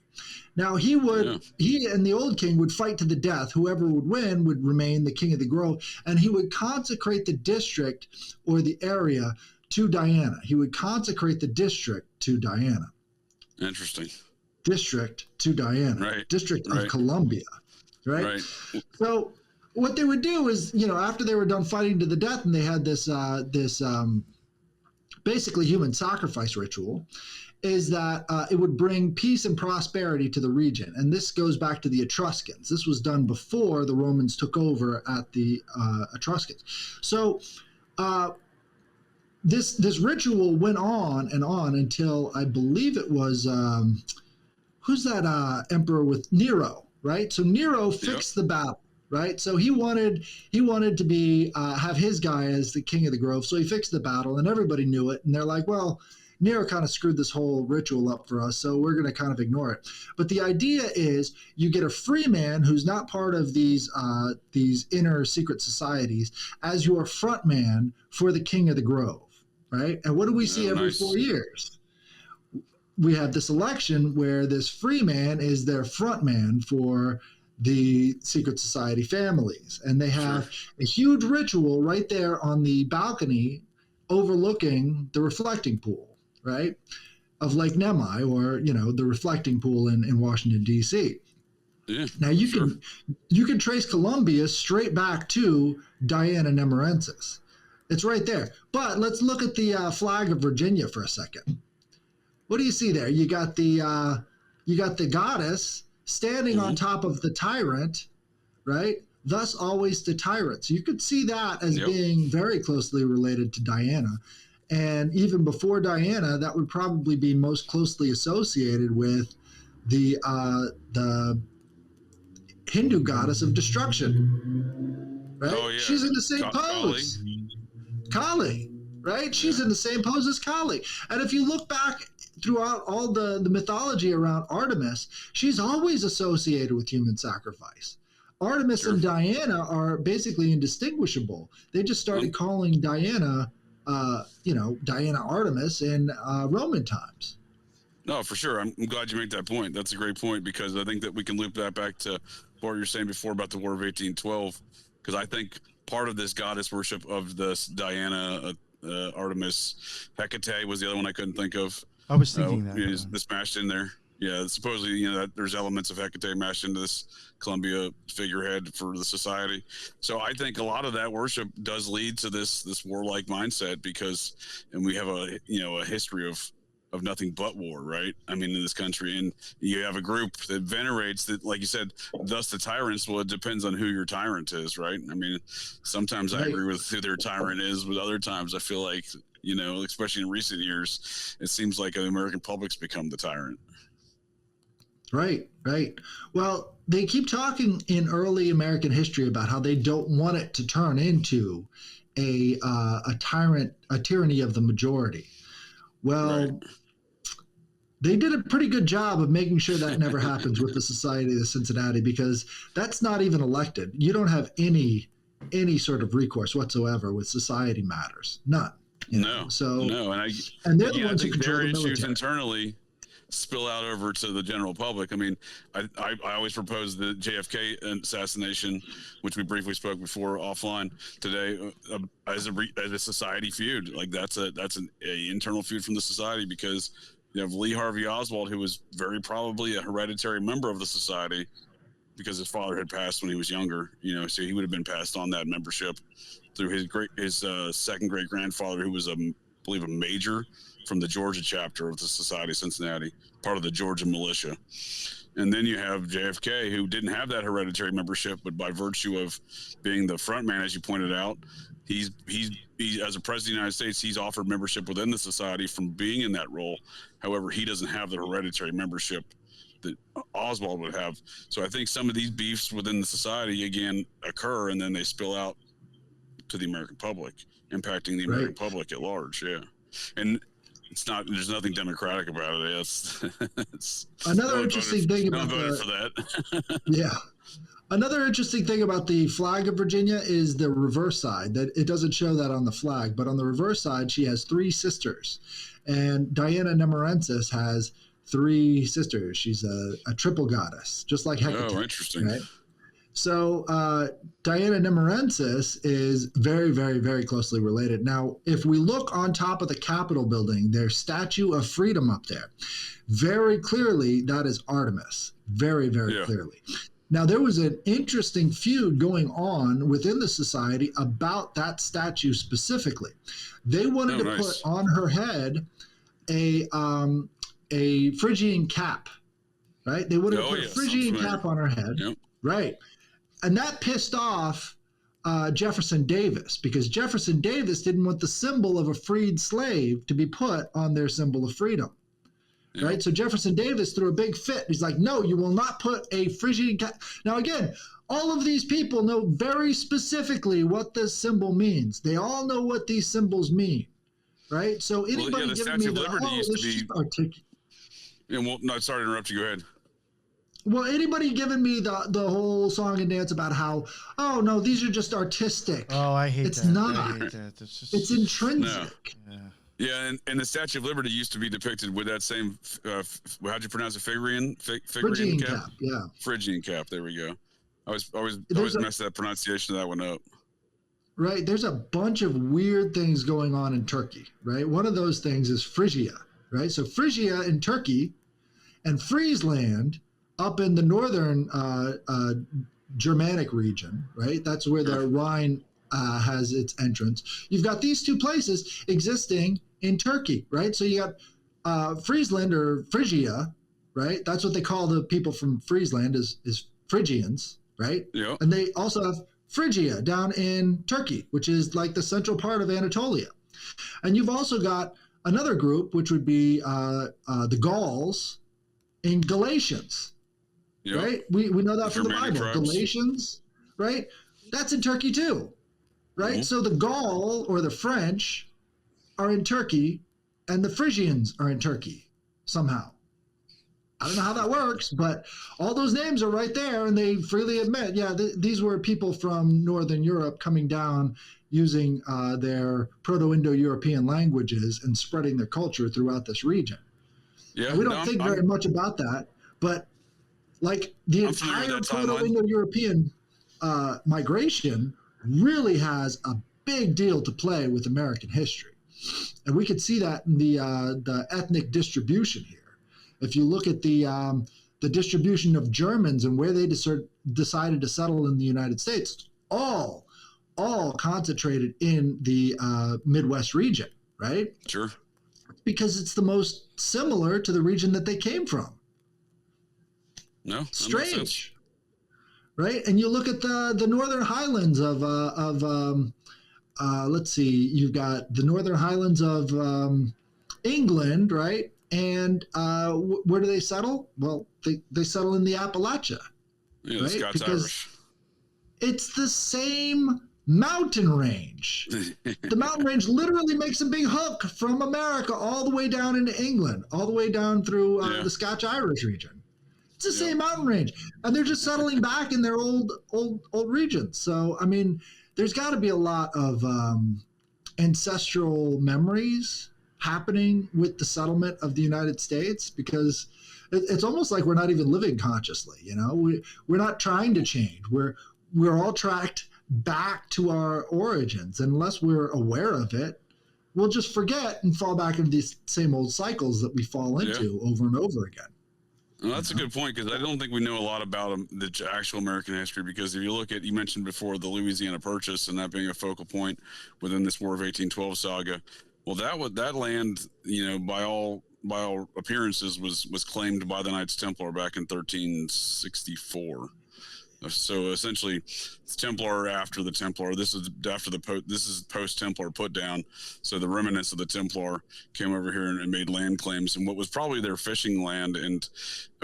Now he and the old king would fight to the death. Whoever would win would remain the king of the grove, and he would consecrate the district or the area to Diana. He would consecrate the district to Diana. Interesting. District to Diana. Right. District of Columbia. Right? So what they would do is, after they were done fighting to the death, and they had this basically human sacrifice ritual, is that it would bring peace and prosperity to the region. And this goes back to the Etruscans. This was done before the Romans took over at the Etruscans. So this ritual went on and on until I believe it was, who's that emperor with Nero, right? So Nero fixed the battle. Right, so he wanted to be have his guy as the king of the grove. So he fixed the battle, and everybody knew it. And they're like, "Well, Nero kind of screwed this whole ritual up for us, so we're going to kind of ignore it." But the idea is, you get a free man who's not part of these inner secret societies as your front man for the king of the grove, right? And what do we see every 4 years? We have this election where this free man is their front man for the secret society families, and they have a huge ritual right there on the balcony overlooking the reflecting pool, right, of Lake Nemai, or the reflecting pool in Washington D.C. Now you can trace Columbia straight back to Diana Nemorensis. It's right there. But let's look at the flag of Virginia for a second. What do you see there? You got the goddess standing on top of the tyrant, right? Thus always the tyrant. So you could see that as being very closely related to Diana. And even before Diana, that would probably be most closely associated with the Hindu goddess of destruction, right? Oh, yeah. She's in the same pose. Kali, right? She's in the same pose as Kali. And if you look back throughout all the mythology around Artemis, she's always associated with human sacrifice. Artemis and Diana are basically indistinguishable. They just started calling Diana, Diana Artemis in Roman times. No, for sure. I'm glad you make that point. That's a great point, because I think that we can loop that back to what you were saying before about the War of 1812, because I think part of this goddess worship of this Diana, Artemis, Hecate was the other one I couldn't think of. I was thinking that. Is mashed in there. Yeah, supposedly, that there's elements of Hecate mashed into this Columbia figurehead for the society. So I think a lot of that worship does lead to this warlike mindset, and we have a history of nothing but war, right? I mean, in this country, and you have a group that venerates that, like you said, thus the tyrants. Well, it depends on who your tyrant is, right? I mean, sometimes I agree with who their tyrant is, but other times I feel like, especially in recent years, it seems like the American public's become the tyrant. Right. Well, they keep talking in early American history about how they don't want it to turn into a tyranny of the majority. Well, they did a pretty good job of making sure that never happens with the Society of Cincinnati, because that's not even elected. You don't have any sort of recourse whatsoever with society matters. None. No. And they're the ones who control their the military. issues internally spill out over to the general public. I mean, I always propose the JFK assassination, which we briefly spoke before offline today, as a society feud. Like that's an internal feud from the society, because you have Lee Harvey Oswald, who was very probably a hereditary member of the society because his father had passed when he was younger. So he would have been passed on that membership through his second great grandfather, who was a believe, a major from the Georgia chapter of the Society of Cincinnati, part of the Georgia militia. And then you have JFK, who didn't have that hereditary membership, but by virtue of being the front man, as you pointed out, he's as a president of the United States, he's offered membership within the society from being in that role. However, he doesn't have the hereditary membership that Oswald would have. So I think some of these beefs within the society, again, occur, and then they spill out to the American public, impacting the American public at large. Yeah. And there's nothing democratic about it. It's another interesting thing about for that. Yeah. Another interesting thing about the flag of Virginia is the reverse side. That it doesn't show that on the flag, but on the reverse side, she has 3 sisters, and Diana Nemorensis has 3 sisters. She's a triple goddess, just like Hecate. Oh, interesting. Right? So Diana Nemorensis is very, very, very closely related. Now, if we look on top of the Capitol building, there's Statue of Freedom up there. Very clearly, that is Artemis. Very, very clearly. Now, there was an interesting feud going on within the society about that statue specifically. They wanted to put on her head a Phrygian cap, right? They wanted to put a Phrygian cap on her head, right? And that pissed off Jefferson Davis, because Jefferson Davis didn't want the symbol of a freed slave to be put on their symbol of freedom. Right. So Jefferson Davis threw a big fit. He's like, no, you will not put a Phrygian cap. Now, again, all of these people know very specifically what this symbol means. They all know what these symbols mean. Right. So anybody giving me no, sorry to interrupt you. Go ahead. Well, anybody giving me the whole song and dance about how, oh, no, these are just artistic. Oh, I hate that. It's not. I hate that. It's intrinsic. No. Yeah. Yeah, and the Statue of Liberty used to be depicted with that same, how'd you pronounce it, Phrygian cap? Yeah. Phrygian cap, there we go. I always mess that pronunciation of that one up. Right, there's a bunch of weird things going on in Turkey, right? One of those things is Phrygia, right? So Phrygia in Turkey and Friesland up in the northern Germanic region, right? That's where the Rhine has its entrance. You've got these 2 places existing in Turkey, right? So you got Friesland or Phrygia, right? That's what they call the people from Friesland is Phrygians, right? Yeah. And they also have Phrygia down in Turkey, which is like the central part of Anatolia. And you've also got another group, which would be the Gauls in Galatians, right? We know that from the Bible. Tribes. Galatians, right? That's in Turkey too. Right? Mm-hmm. So the Gaul or the French are in Turkey and the Phrygians are in Turkey somehow. I don't know how that works, but all those names are right there, and they freely admit, these were people from Northern Europe coming down using their Proto-Indo-European languages and spreading their culture throughout this region. Yeah, and we don't think very much about that, but like the entire Proto-Indo-European migration really has a big deal to play with American history. And we could see that in the ethnic distribution here. If you look at the distribution of Germans and where they decided to settle in the United States, all concentrated in the Midwest region, right? Sure. Because it's the most similar to the region that they came from. No, strange. Right, and you look at the Northern Highlands of let's see, you've got the Northern Highlands of England, right? And where do they settle? Well, they settle in the Appalachia. Yeah, right? The Scots-Irish. It's the same mountain range. The mountain range literally makes a big hook from America all the way down into England, all the way down through the Scotch-Irish region. It's the same mountain range, and they're just settling back in their old regions. So, I mean, there's got to be a lot of ancestral memories happening with the settlement of the United States, because it's almost like we're not even living consciously. You know, we're not trying to change. We're all tracked back to our origins. Unless we're aware of it, we'll just forget and fall back into these same old cycles that we fall into over and over again. Well, that's a good point, because I don't think we know a lot about the actual American history, because if you look at, you mentioned before the Louisiana Purchase and that being a focal point within this War of 1812 saga, Well, that land, by all appearances, was claimed by the Knights Templar back in 1364. So essentially, it's Templar after the Templar. This is post Templar put down. So the remnants of the Templar came over here and made land claims in what was probably their fishing land, and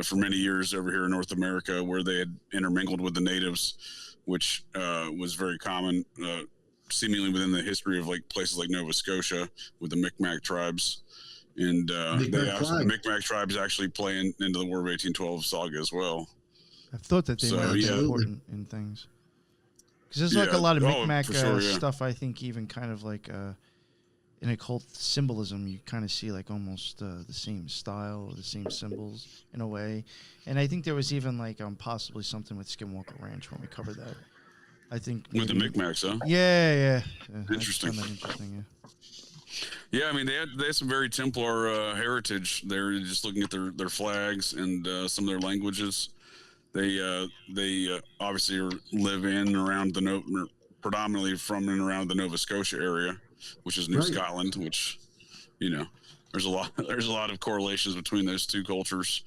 for many years over here in North America, where they had intermingled with the natives, which was very common, seemingly within the history of places like Nova Scotia with the Micmac tribes. And the Micmac tribes actually play into the War of 1812 saga as well. I thought that they might be important in things. Because there's a lot of Micmac stuff, I think, even kind of in occult symbolism, you kind of see almost the same style or the same symbols in a way. And I think there was even possibly something with Skinwalker Ranch when we covered that. I think with the Micmacs, huh? Yeah. Interesting. Interesting, yeah. I mean, they had some very Templar heritage. They're just looking at their flags and some of their languages. They obviously live in and around predominantly from and around the Nova Scotia area, which is New Scotland. Which, there's a lot of correlations between those two cultures.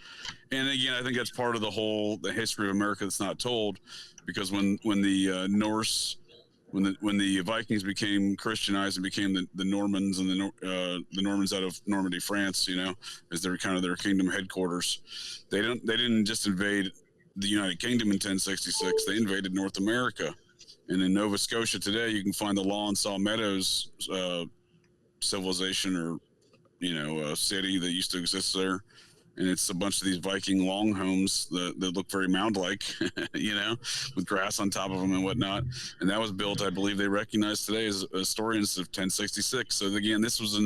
And again, I think that's part of the history of America that's not told, because when the Norse, when the Vikings became Christianized and became the Normans, and the Normans out of Normandy, France, as their kingdom headquarters, they didn't just invade the United Kingdom in 1066. They invaded North America, and in Nova Scotia today, you can find the Law and Saw Meadows civilization, or city that used to exist there, and it's a bunch of these Viking long homes that look very mound-like, with grass on top of them and whatnot. And that was built, I believe, they recognize today as historians, of 1066. So again, this was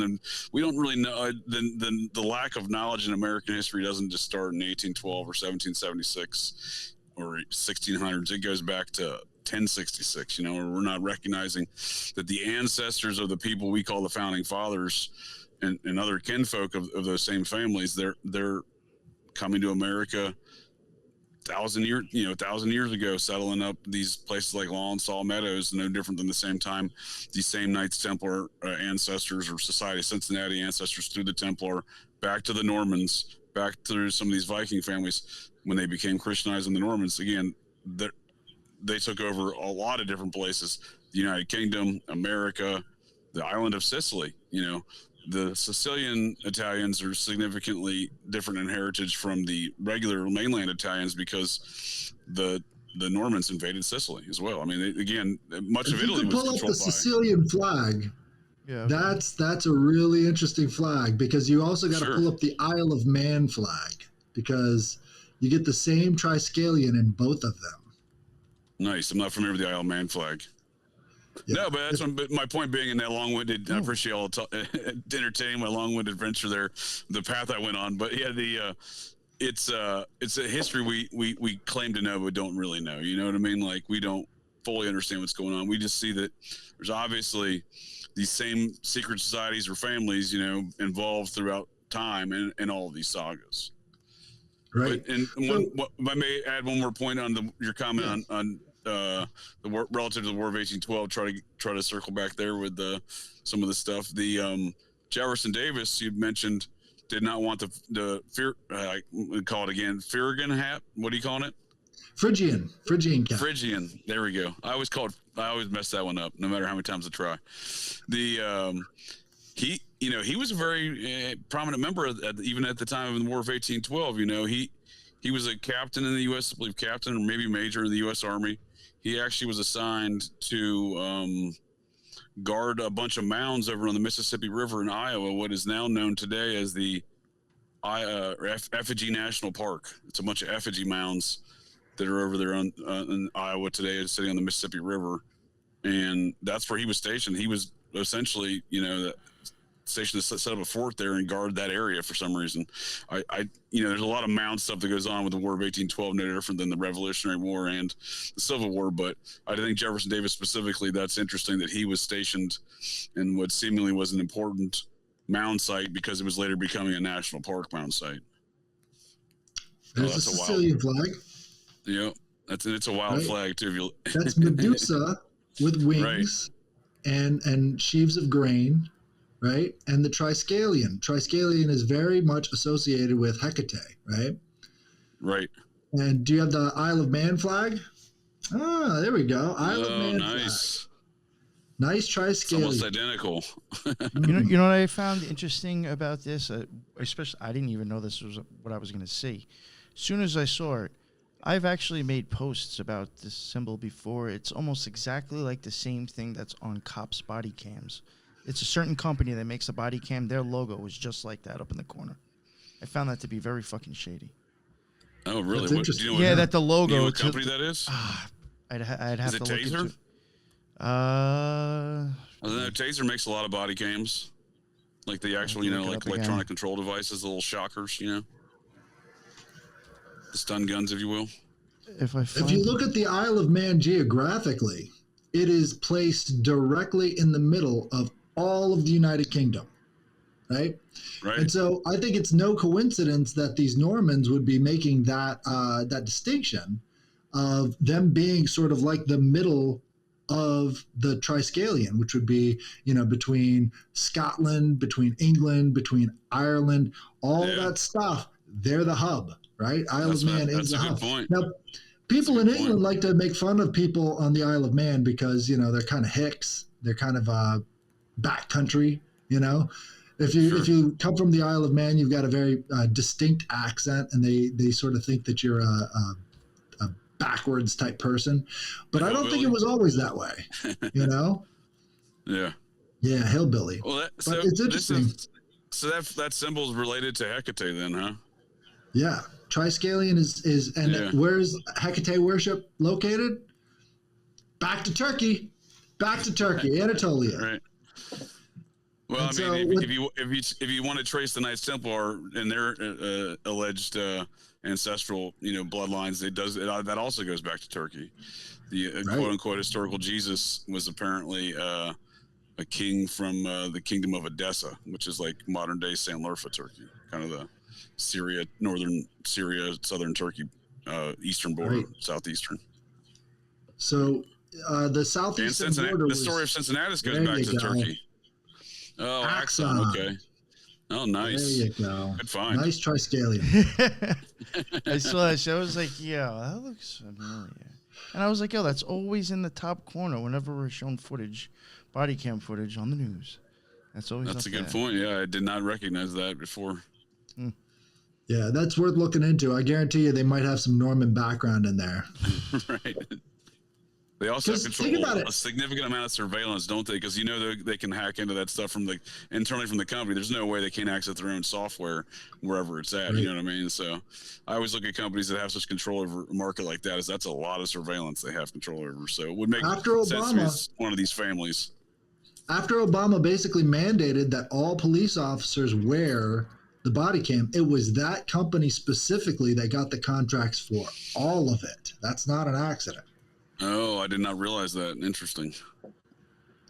we don't really know. The lack of knowledge in American history doesn't just start in 1812 or 1776 or 1600s. It goes back to 1066. Where we're not recognizing that the ancestors of the people we call the founding fathers and other kinfolk of those same families, they're coming to America 1,000 years ago, settling up these places like Law and Saw Meadows, no different than the same time these same Knights Templar ancestors, or Society of Cincinnati ancestors, through the Templar, back to the Normans, back through some of these Viking families, when they became Christianized in the Normans. Again, they took over a lot of different places: the United Kingdom, America, the island of Sicily. The Sicilian Italians are significantly different in heritage from the regular mainland Italians, because the Normans invaded Sicily as well. I mean, again, much of Italy was controlled by. If you can pull up the Sicilian flag, that's a really interesting flag, because you also got to pull up the Isle of Man flag, because you get the same triskelion in both of them. Nice. I'm not familiar with the Isle of Man flag. Yeah. No, but that's my point being, in that long-winded, I appreciate all entertaining my long-winded adventure there, the path I went on. But yeah, it's a history we claim to know but don't really know. You know what I mean? We don't fully understand what's going on. We just see that there's obviously these same secret societies or families, involved throughout time in all of these sagas. Right. But, if I may add one more point on your comment on the war, relative to the War of 1812, try to circle back there with some of the stuff. The Jefferson Davis you mentioned did not want the call it again, Phrygian hat. What are you calling it? Phrygian cap. Phrygian. There we go. I always mess that one up, no matter how many times I try. He was a very prominent member even at the time of the War of 1812. He was a captain in the U.S., I believe captain or maybe major in the U.S. Army. He actually was assigned to guard a bunch of mounds over on the Mississippi River in Iowa, what is now known today as the Effigy National Park. It's a bunch of effigy mounds that are over there in Iowa today, sitting on the Mississippi River. And that's where he was stationed. He was essentially, stationed to set up a fort there and guard that area for some reason. There's a lot of mound stuff that goes on with the War of 1812, no different than the Revolutionary War and the Civil War. But I think Jefferson Davis specifically, that's interesting that he was stationed in what seemingly was an important mound site, because it was later becoming a national park mound site. There's a Sicilian flag. Yeah, it's a wild flag too. That's Medusa with wings and sheaves of grain. right? And the Triskelion. Triskelion is very much associated with Hecate, right? Right. And do you have the Isle of Man flag? Ah, there we go. Isle of Man nice. flag. Nice Triskelion. It's almost identical. You know what I found interesting about this? Especially, I didn't even know this was what I was going to see. As soon as I saw it, I've actually made posts about this symbol before. It's almost exactly like the same thing that's on cops' body cams. It's a certain company that makes a body cam. Their logo is just like that up in the corner. I found that to be very fucking shady. Oh, really? That's interesting. Yeah, that the logo. Do you know what company that is? I'd have to look Taser? into it. I don't know, Taser makes a lot of body cams, like the actual, like electronic control devices, the little shockers, the stun guns, if you will. If you look at the Isle of Man geographically, it is placed directly in the middle of all of the United Kingdom, right? Right. And so I think it's no coincidence that these Normans would be making that that distinction of them being sort of like the middle of the Triskelion, which would be, between Scotland, between England, between Ireland, all that stuff. They're the hub, right? Isle of Man is the hub. Point. Now, people in England like to make fun of people on the Isle of Man because, they're kind of hicks. They're kind of backcountry, If you come from the Isle of Man, you've got a very distinct accent, and they sort of think that you're a backwards type person, but I don't think it was always that way, Yeah. Yeah, hillbilly. Well, but it's interesting. So that symbol is related to Hecate, then, huh? Yeah, Triskelion is where's Hecate worship located? Back to Turkey, Anatolia. Right. Well, And I mean, if you want to trace the Knights Templar and their alleged ancestral, bloodlines, that also goes back to Turkey. The quote unquote historical Jesus was apparently a king from the kingdom of Edessa, which is like modern day Sanliurfa, Turkey, kind of the northern Syria, southern Turkey, eastern border, southeastern. So the southeastern border. The story of Cincinnati goes back to Turkey. Oh, Axon. Okay. Oh, nice. There you go. Good find. Nice Triskelion. I saw that. I was like, yeah, that looks familiar. And I was like, yo, that's always in the top corner whenever we're shown footage, body cam footage on the news. That's always. That's a good point. Yeah, I did not recognize that before. Yeah, that's worth looking into. I guarantee you they might have some Norman background in there. Right. They also control a significant amount of surveillance, don't they? Because they can hack into that stuff internally from the company. There's no way they can't access their own software wherever it's at. Right. You know what I mean? So I always look at companies that have such control over a market like that. That's a lot of surveillance they have control over. So it would make sense to be one of these families. After Obama basically mandated that all police officers wear the body cam, it was that company specifically that got the contracts for all of it. That's not an accident. Oh, I did not realize that. Interesting.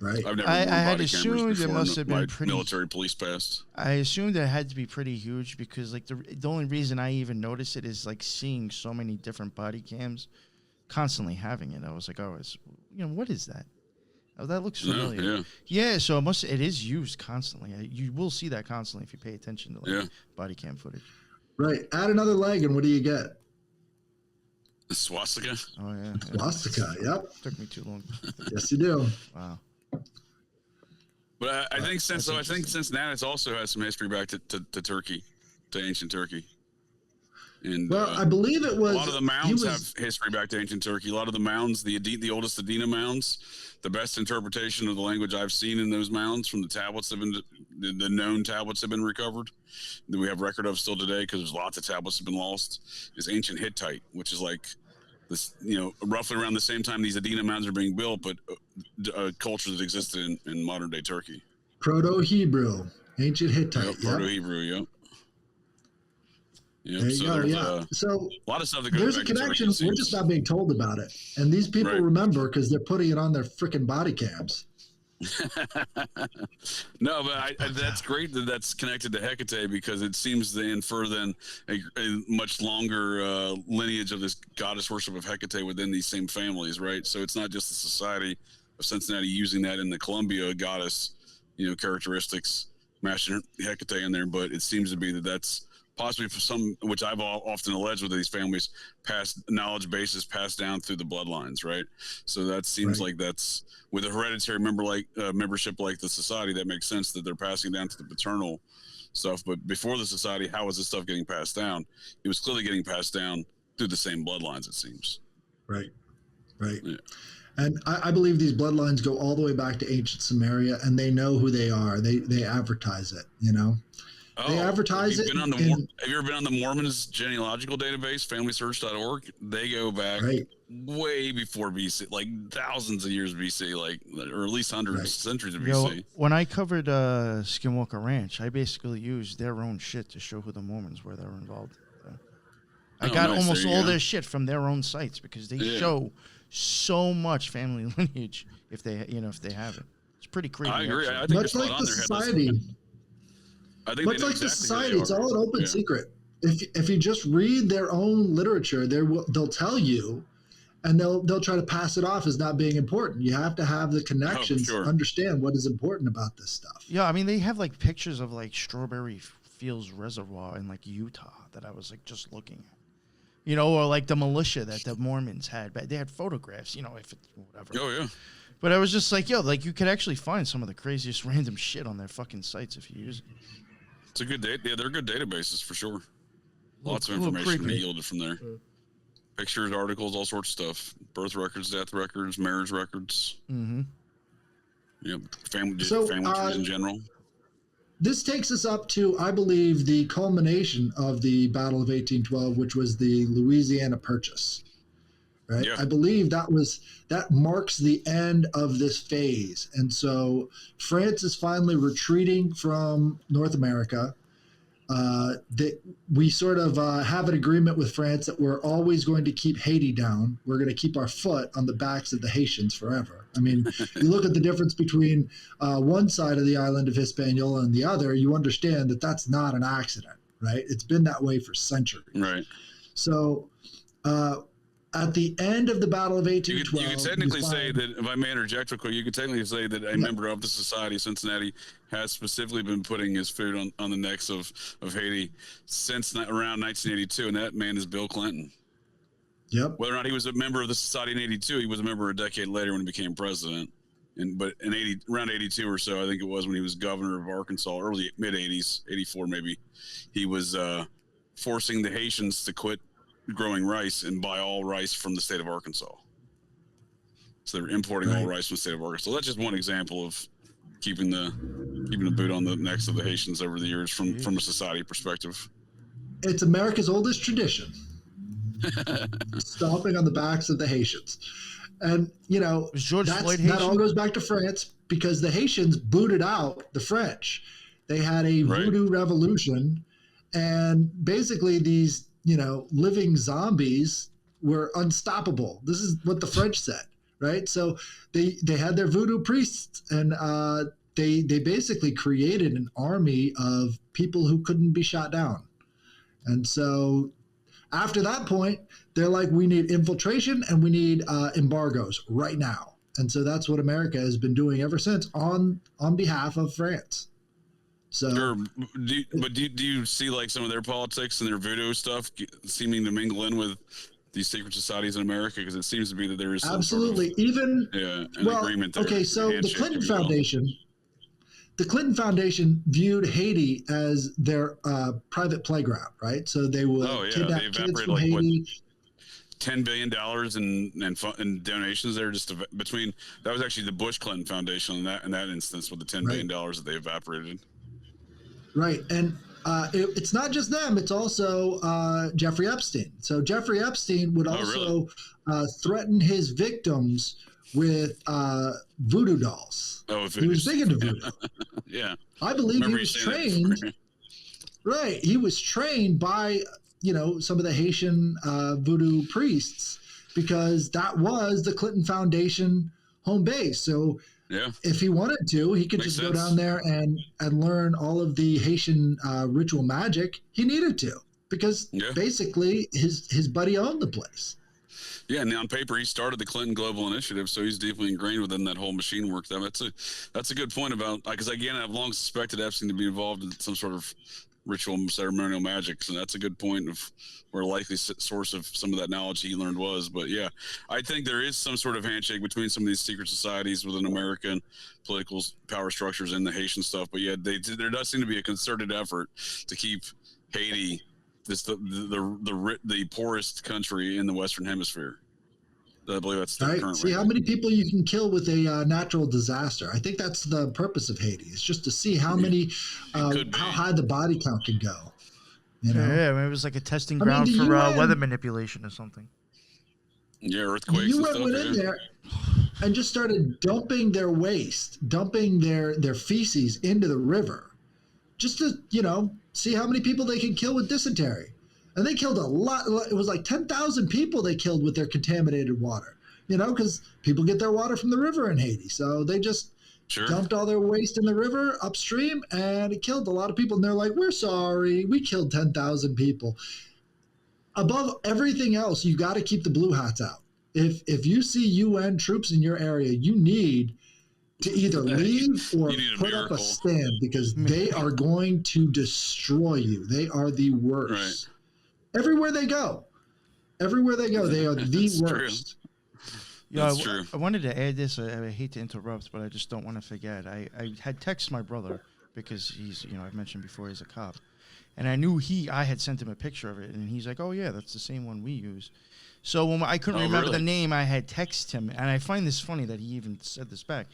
Right. I've never I had assumed it must have been pretty military police past. I assumed it had to be pretty huge because the only reason I even noticed it is seeing so many different body cams constantly having it. I was like, oh, what is that? Oh, that looks familiar. Yeah, so it is used constantly. You will see that constantly if you pay attention to body cam footage. Right. Add another leg and what do you get? The swastika? Oh, yeah. Swastika, yep. Took me too long. Yes, you do. Wow. But I think Cincinnati also has some history back to Turkey, to ancient Turkey. And I believe it was... A lot of the mounds have history back to ancient Turkey. A lot of the mounds, the oldest Adena mounds, the best interpretation of the language I've seen in those mounds from the tablets the known tablets have been recovered, that we have record of still today, because there's lots of tablets have been lost, is ancient Hittite, which is like this, roughly around the same time these Adena mounds are being built, but a culture that existed in modern day Turkey. Proto-Hebrew, ancient Hittite. Proto-Hebrew, yep. Yep. There you go. Yeah. So a lot of stuff that goes there's back a connection. To We're just not being told about it, and these people remember because they're putting it on their freaking body cams. No, but that's great that's connected to Hecate, because it seems to infer then a much longer lineage of this goddess worship of Hecate within these same families, right? So it's not just the Society of Cincinnati using that in the Columbia goddess characteristics, mashing Hecate in there. But it seems to be that that's possibly for some, which I've often alleged with these families, past knowledge bases passed down through the bloodlines, right? So that seems like that's with a hereditary membership like the society, that makes sense that they're passing down to the paternal stuff. But before the society, how was this stuff getting passed down? It was clearly getting passed down through the same bloodlines, it seems. Right. Yeah. And I believe these bloodlines go all the way back to ancient Samaria, and they know who they are. They advertise it, They advertise it. Have you ever been on the Mormons genealogical database, FamilySearch.org? They go back way before BC, like thousands of years BC, or at least hundreds centuries of BC. When I covered Skinwalker Ranch, I basically used their own shit to show who the Mormons were that were involved. I got almost all their shit from their own sites because they show so much family lineage if they have it. It's pretty creepy. I agree. I think much like the society. Much like the society, it's all an open secret. If you just read their own literature, they'll tell you, and they'll try to pass it off as not being important. You have to have the connections to understand what is important about this stuff. Yeah, I mean, they have pictures of Strawberry Fields Reservoir in Utah that I was just looking at. Or the militia that the Mormons had. They had photographs, if it's whatever. Oh, yeah. But I was just you could actually find some of the craziest random shit on their fucking sites if you use it. It's a good they're good databases for sure. Lots of information to be yielded from there. Pictures, articles, all sorts of stuff. Birth records, death records, marriage records. Mm-hmm. Family trees in general. This takes us up to, I believe, the culmination of the Battle of 1812, which was the Louisiana Purchase. Right? Yeah. I believe that marks the end of this phase. And so France is finally retreating from North America. We sort of have an agreement with France that we're always going to keep Haiti down. We're going to keep our foot on the backs of the Haitians forever. I mean, you look at the difference between one side of the island of Hispaniola and the other, you understand that that's not an accident, right? It's been that way for centuries. Right. So at the end of the Battle of 1812... You could technically say that, if I may interject real quick, you could technically say that a member of the society, Cincinnati, has specifically been putting his food on the necks of Haiti since around 1982, and that man is Bill Clinton. Yep. Whether or not he was a member of the society in 82, he was a member a decade later when he became president. But around 82 or so, I think it was, when he was governor of Arkansas, mid-80s, 84 maybe, he was forcing the Haitians to quit growing rice and buy all rice from the state of Arkansas. So they were importing all rice from the state of Arkansas. That's just one example of keeping the boot on the necks of the Haitians over the years from a society perspective. It's America's oldest tradition. Stomping on the backs of the Haitians. And, that all goes back to France because the Haitians booted out the French. They had a voodoo revolution, and basically these, living zombies were unstoppable. This is what the French said, right? So they had their voodoo priests, and they basically created an army of people who couldn't be shot down. And so after that point, they're like, we need infiltration and we need embargoes right now. And so that's what America has been doing ever since on behalf of France. So, sure. Do you see some of their politics and their voodoo stuff seeming to mingle in with these secret societies in America? Because it seems to be that there is absolutely agreement there. Okay, so the Clinton Foundation. The Clinton Foundation viewed Haiti as their private playground, right? So they would kidnap kids from Haiti. $10 billion in donations there between. That was actually the Bush Clinton Foundation in that instance with the $10 billion that they evaporated. Right, and it's not just them; it's also Jeffrey Epstein. So Jeffrey Epstein would also threaten his victims with voodoo dolls. He was big into voodoo. Yeah, I believe he was trained. Right, he was trained by some of the Haitian voodoo priests because that was the Clinton Foundation home base. So if he wanted to, he could go down there and learn all of the Haitian ritual magic he needed to because basically his buddy owned the place. Yeah, and on paper, he started the Clinton Global Initiative, so he's deeply ingrained within that whole machine work. That's a good point about, because again, I've long suspected Epstein to be involved in some sort of ritual ceremonial magic, so that's a good point of where a likely source of some of that knowledge he learned was. But yeah, I think there is some sort of handshake between some of these secret societies within American political power structures and the Haitian stuff. But yeah, there does seem to be a concerted effort to keep Haiti the poorest country in the Western Hemisphere. I believe that's the current. See how many people you can kill with a natural disaster. I think that's the purpose of Haiti. It's just to see how many, how high the body count can go. You know? Yeah, maybe it was like a testing ground for weather manipulation or something. Yeah, earthquakes. The UN went in there and just started dumping their waste, dumping their feces into the river, just to see how many people they can kill with dysentery. And they killed a lot. It was like 10,000 people they killed with their contaminated water, because people get their water from the river in Haiti. So they just dumped all their waste in the river upstream, and it killed a lot of people. And they're like, we're sorry. We killed 10,000 people. Above everything else, you got to keep the blue hats out. If you see UN troops in your area, you need to either leave or put up a stand, because they are going to destroy you. They are the worst. Right. Everywhere they go, they are the worst. Yeah, I wanted to add this. I hate to interrupt, but I just don't want to forget. I had texted my brother because he's, I've mentioned before, he's a cop. And I knew I had sent him a picture of it. And he's like, oh, yeah, that's the same one we use. So when I couldn't remember the name, I had texted him. And I find this funny that he even said this back.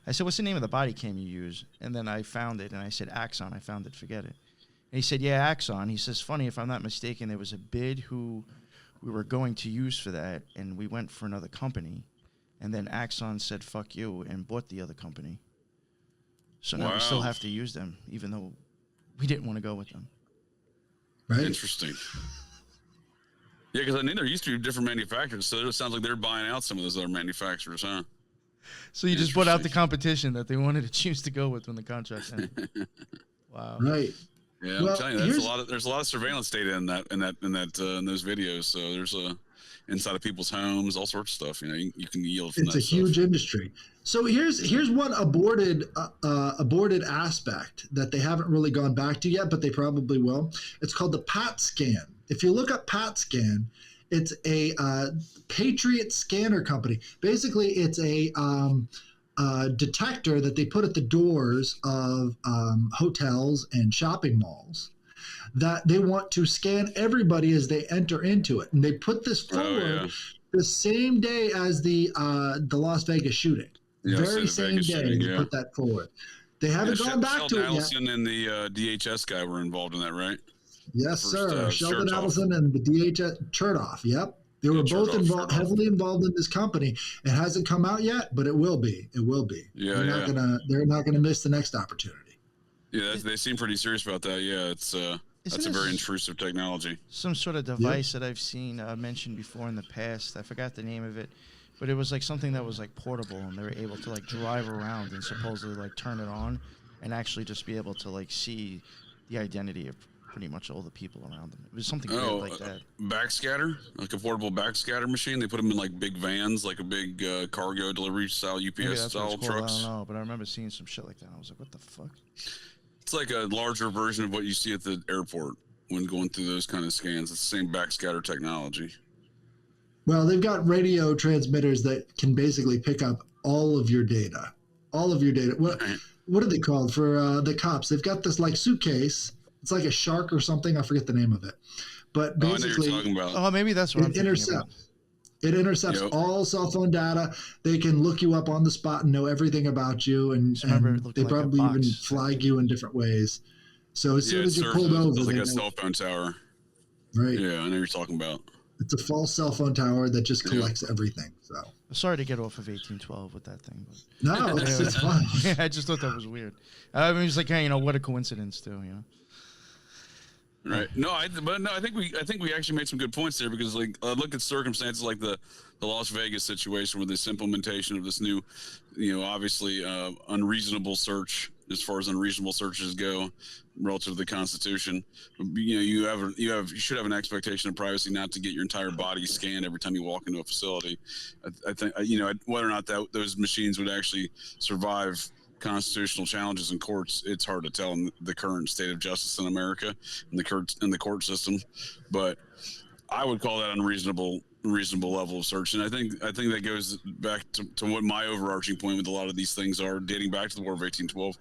I said, what's the name of the body cam you use? And then I found it, and I said, Axon. I found it, forget it. And he said, yeah, Axon. He says, funny, if I'm not mistaken, there was a bid who we were going to use for that, and we went for another company. And then Axon said, fuck you, and bought the other company. So now we still have to use them, even though we didn't want to go with them. Right. Interesting. Yeah, because I knew there used to be different manufacturers, so it sounds like they're buying out some of those other manufacturers, huh? So you just bought out the competition that they wanted to choose to go with when the contract ended. Wow. Right. Yeah, I'm telling you, there's a lot of surveillance data in those videos. So there's inside of people's homes, all sorts of stuff. You can yield from that. It's a huge industry. So here's one aborted aspect that they haven't really gone back to yet, but they probably will. It's called the PAT scan. If you look up PAT scan, it's a Patriot scanner company. Basically, it's a detector that they put at the doors of hotels and shopping malls that they want to scan everybody as they enter into it. And they put this forward the same day as the Las Vegas shooting. Yeah, very same day they put that forward. They haven't gone back to it yet. Allison and the DHS guy were involved in that, right? Yes, sir. Sheldon Allison and the DHS Chertoff. Yep. They were both heavily involved in this company. It hasn't come out yet, but it will be. It will be. Yeah, they're not gonna miss the next opportunity. Yeah, they seem pretty serious about that. Yeah, that's a very intrusive technology. Some sort of device that I've seen mentioned before in the past. I forgot the name of it, but it was like something that was like portable, and they were able to like drive around and supposedly like turn it on, and actually just be able to like see the identity of pretty much all the people around them. It was something weird like that. Backscatter, like a portable backscatter machine. They put them in like big vans, like a big cargo delivery style UPS style trucks. I don't know, but I remember seeing some shit like that. I was like, what the fuck? It's like a larger version of what you see at the airport when going through those kind of scans. It's the same backscatter technology. Well, they've got radio transmitters that can basically pick up all of your data. All of your data. What are they called for the cops? They've got this like suitcase. It's like a shark or something. I forget the name of it. But basically, maybe that's what I'm thinking about. It intercepts all cell phone data. They can look you up on the spot and know everything about you, and they probably even flag you in different ways. So as soon as you're pulled over, it's like a cell phone tower. Right. Yeah, I know you're talking about. It's a false cell phone tower that just collects everything. So sorry to get off of 1812 with that thing, but no, it's fun. Yeah, I just thought that was weird. I mean, it's like, what a coincidence, too. Right. No, I think we actually made some good points there, because like look at circumstances like the Las Vegas situation with this implementation of this new, obviously unreasonable search, as far as unreasonable searches go relative to the Constitution. You should have an expectation of privacy, not to get your entire body scanned every time you walk into a facility. I think whether or not those machines would actually survive constitutional challenges in courts, it's hard to tell in the current state of justice in America and the court system. But I would call that unreasonable level of search. And I think that goes back to what my overarching point with a lot of these things are, dating back to the War of 1812.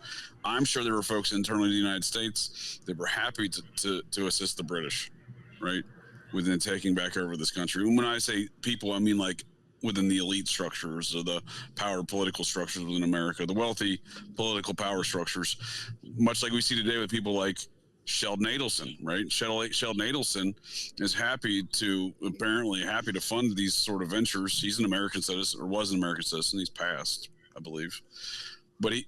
I'm sure there were folks internally in the United States that were happy to assist the British, right, within taking back over this country. And when I say people, I mean like within the elite structures or the power political structures within America, the wealthy political power structures, much like we see today with people like Sheldon Adelson, right? Sheldon Adelson is apparently happy to fund these sort of ventures. He's an American citizen, or was an American citizen. He's passed, I believe. But he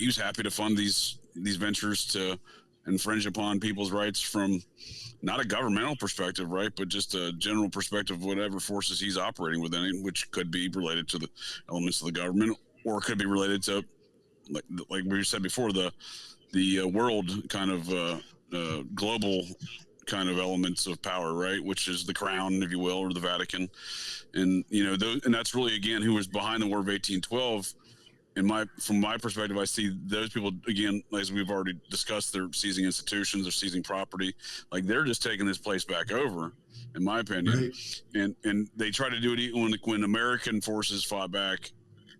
was happy to fund these ventures to infringe upon people's rights from not a governmental perspective, right, but just a general perspective of whatever forces he's operating within it, which could be related to the elements of the government, or could be related to, like we said before, the world kind of global kind of elements of power, right, which is the crown, if you will, or the Vatican. And and that's really, again, who was behind the War of 1812. From my perspective, I see those people, again, as we've already discussed, they're seizing institutions, they're seizing property, like they're just taking this place back over, in my opinion. Right. And they try to do it when American forces fought back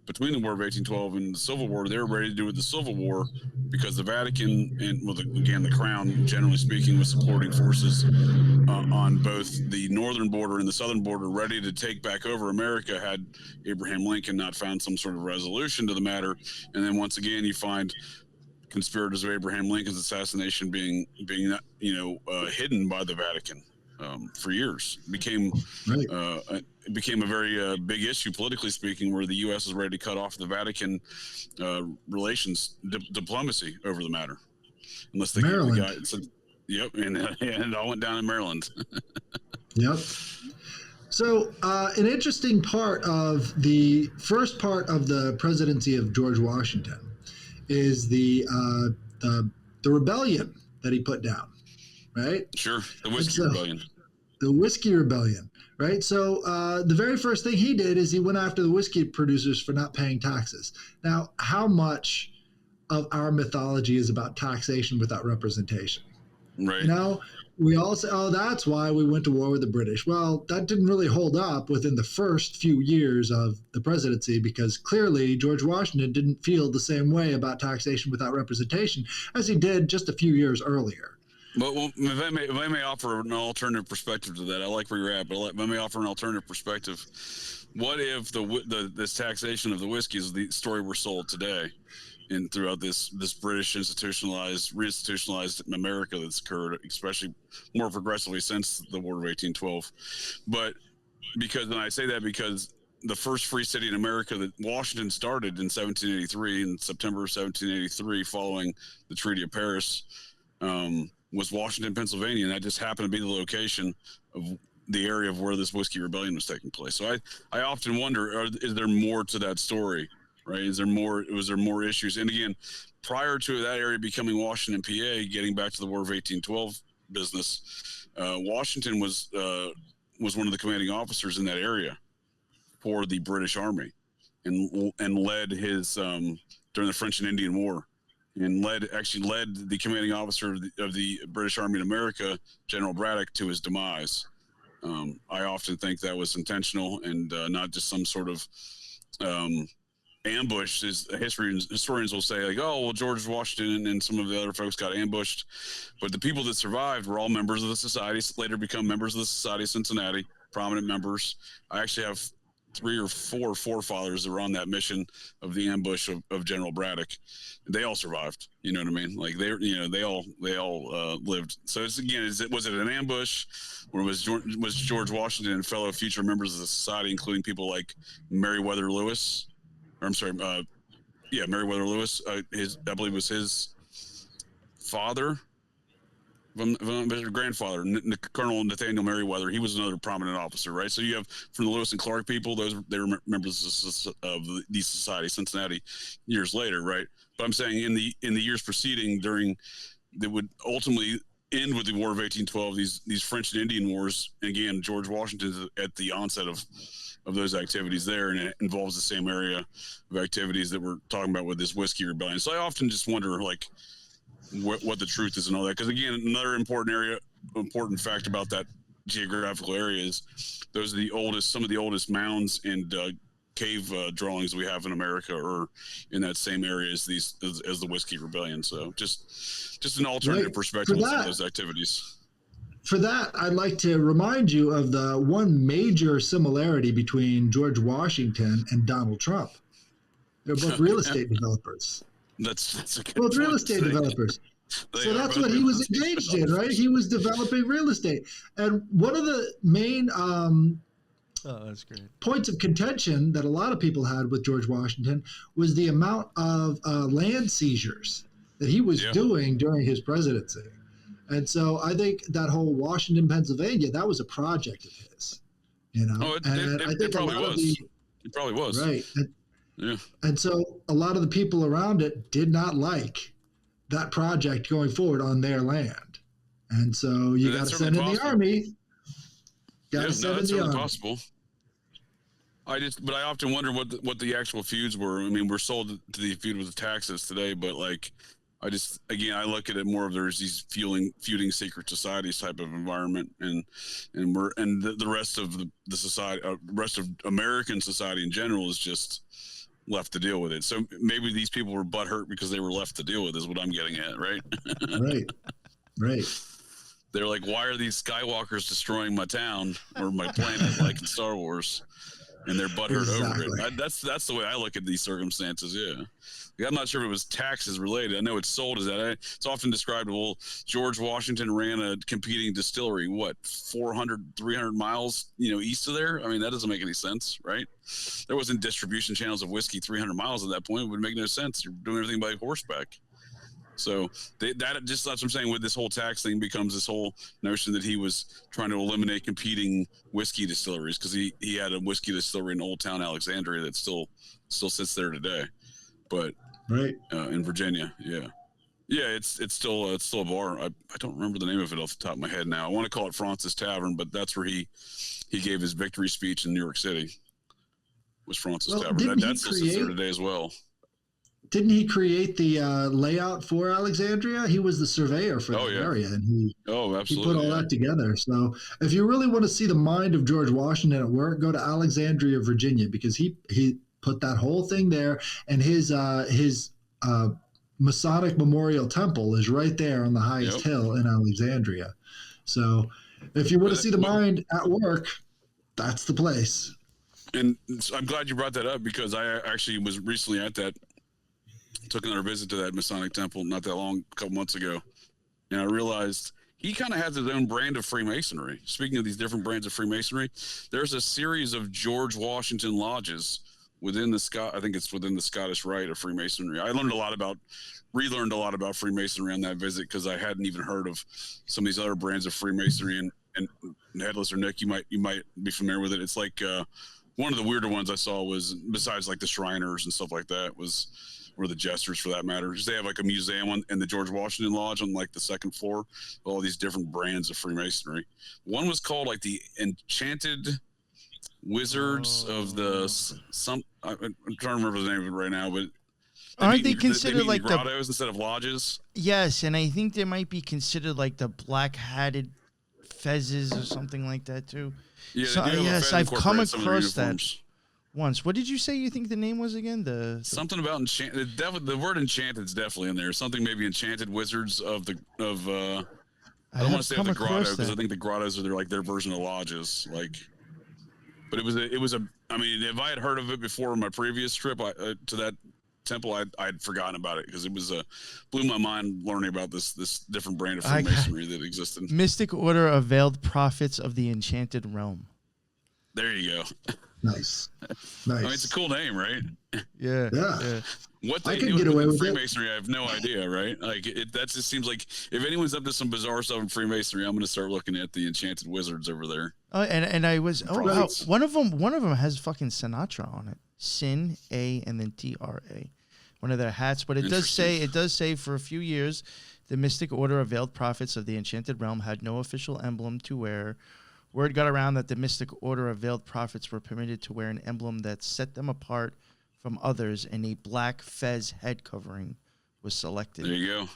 between the War of 1812 and the Civil War. They were ready to do it with the Civil War, because the Vatican and, again, the Crown, generally speaking, was supporting forces on both the northern border and the southern border, ready to take back over America, had Abraham Lincoln not found some sort of resolution to the matter. And then once again, you find conspirators of Abraham Lincoln's assassination being hidden by the Vatican for years. It became a very big issue, politically speaking, where the U.S. is ready to cut off the Vatican relations, diplomacy over the matter. Unless they Maryland. Get the guy. So, yep, and it all went down in Maryland. Yep. So an interesting part of the first part of the presidency of George Washington is the rebellion that he put down, right? Sure, the Whiskey Rebellion. The Whiskey Rebellion, right? So the very first thing he did is he went after the whiskey producers for not paying taxes. Now, how much of our mythology is about taxation without representation? Right. We all say, oh, that's why we went to war with the British. Well, that didn't really hold up within the first few years of the presidency, because clearly George Washington didn't feel the same way about taxation without representation as he did just a few years earlier. But if I may offer an alternative perspective to that, I like where you're at, but if I may offer an alternative perspective. What if this taxation of the whiskey is the story we're sold today, and throughout this British reinstitutionalized America that's occurred, especially more progressively since the War of 1812. But because the first free city in America that Washington started in 1783, in September of 1783, following the Treaty of Paris, was Washington, Pennsylvania, and that just happened to be the location of the area of where this Whiskey Rebellion was taking place. So I often wonder, is there more to that story, right? Was there more issues? And again, prior to that area becoming Washington, PA, getting back to the War of 1812 business, Washington was one of the commanding officers in that area for the British Army, and led his during the French and Indian War. And led the commanding officer of the British Army in America, General Braddock, to his demise. I often think that was intentional and not just some sort of ambush. As historians will say, like, oh, well, George Washington and some of the other folks got ambushed. But the people that survived were all members of the society, later become members of the Society of Cincinnati, prominent members. I actually have 3 or 4 forefathers that were on that mission of the ambush of General Braddock. They all survived. You know what I mean? Like they all lived. So was it an ambush, or was George Washington and fellow future members of the society, including people like Meriwether Lewis? Meriwether Lewis. I believe was his father. Your grandfather, Colonel Nathaniel Merriweather, he was another prominent officer, right? So you have from the Lewis and Clark people; they were members of these societies, Cincinnati, years later, right? But I'm saying in the years preceding, that would ultimately end with the War of 1812, these French and Indian Wars. And again, George Washington at the onset of those activities there, and it involves the same area of activities that we're talking about with this whiskey rebellion. So I often just wonder, like, what the truth is and all that, because again, another important fact about that geographical area is those are some of the oldest mounds and cave drawings we have in America, or in that same area as the Whiskey Rebellion. So just an alternative perspective on those activities. For that, I'd like to remind you of the one major similarity between George Washington and Donald Trump. They're both real estate developers. That's a good both real estate developers. So that's what he was engaged in, right? He was developing real estate. And one of the main that's great. points of contention that a lot of people had with George Washington was the amount of land seizures that he was doing during his presidency. And so I think that whole Washington, Pennsylvania, that was a project of his, you know. Oh, it probably was. It probably was. Right. Yeah. And so a lot of the people around it did not like that project going forward on their land. And so you got to send in the army. That's certainly possible. But I often wonder what the actual feuds were. I mean, we're sold to the feud with the taxes today, but like, I look at it more of there's these feuding secret societies type of environment, and the rest of the society, rest of American society in general is just left to deal with it. So maybe these people were butthurt because they were left to deal with, is what I'm getting at, right? Right. They're like, why are these Skywalkers destroying my town or my planet, like in Star Wars? And they're butthurt over it. That's the way I look at these circumstances. Yeah. I'm not sure if it was taxes related. I know it's sold as that. It's often described, well, George Washington ran a competing distillery, 400, 300 miles, east of there. I mean, that doesn't make any sense, right? There wasn't distribution channels of whiskey 300 miles at that point. It would make no sense. You're doing everything by horseback. So that's what I'm saying with this whole tax thing becomes this whole notion that he was trying to eliminate competing whiskey distilleries, because he had a whiskey distillery in Old Town Alexandria that still sits there today. But in Virginia, it's still a bar. I don't remember the name of it off the top of my head now. I want to call it Francis Tavern, but that's where he gave his victory speech in New York City. Was Francis Tavern? That still sits there today as well. Didn't he create the layout for Alexandria? He was the surveyor for that area, and he put all that together. So if you really want to see the mind of George Washington at work, go to Alexandria, Virginia, because he put that whole thing there, and his Masonic Memorial Temple is right there on the highest hill in Alexandria. So if you want to see the mind at work, that's the place. And I'm glad you brought that up, because I actually was recently at that. Took another visit to that Masonic temple not that long, a couple months ago, and I realized he kind of has his own brand of Freemasonry. Speaking of these different brands of Freemasonry, there's a series of George Washington lodges within the Scottish Rite of Freemasonry. I relearned a lot about Freemasonry on that visit, because I hadn't even heard of some of these other brands of Freemasonry. And Headless or Nick, you might be familiar with it. It's like one of the weirder ones I saw was, besides like the Shriners and stuff like that, or the Jesters for that matter, they have like a museum in the George Washington Lodge on like the second floor, all these different brands of Freemasonry. One was called like the Enchanted Wizards of the I'm trying to remember the name of it right now, but aren't they considered like grottos instead of lodges? Yes, and I think they might be considered like the black-hatted fezzes or something like that too. Yeah, so, yes, I've come across that once. What did you say you think the name was again? Something about enchanted. The word enchanted is definitely in there. Something maybe Enchanted Wizards of I don't want to say the grotto, because I think the grottos are their version of lodges. But it was a. I mean, if I had heard of it before my previous trip to that temple, I'd forgotten about it, because it was blew my mind learning about this different brand of Freemasonry that existed. Mystic Order of Veiled Prophets of the Enchanted Realm. There you go. Nice. I mean, it's a cool name, right? Yeah. What they do with Freemasonry, I have no idea, right? Like that just seems like if anyone's up to some bizarre stuff in Freemasonry, I'm going to start looking at the enchanted wizards over there. And I was wow, one of them has fucking Sinatra on it. Sin A and then TRA. One of their hats, but it does say for a few years, the Mystic Order of Veiled Prophets of the Enchanted Realm had no official emblem to wear. Word got around that the Mystic Order of Veiled Prophets were permitted to wear an emblem that set them apart from others, and a black fez head covering was selected. There you go.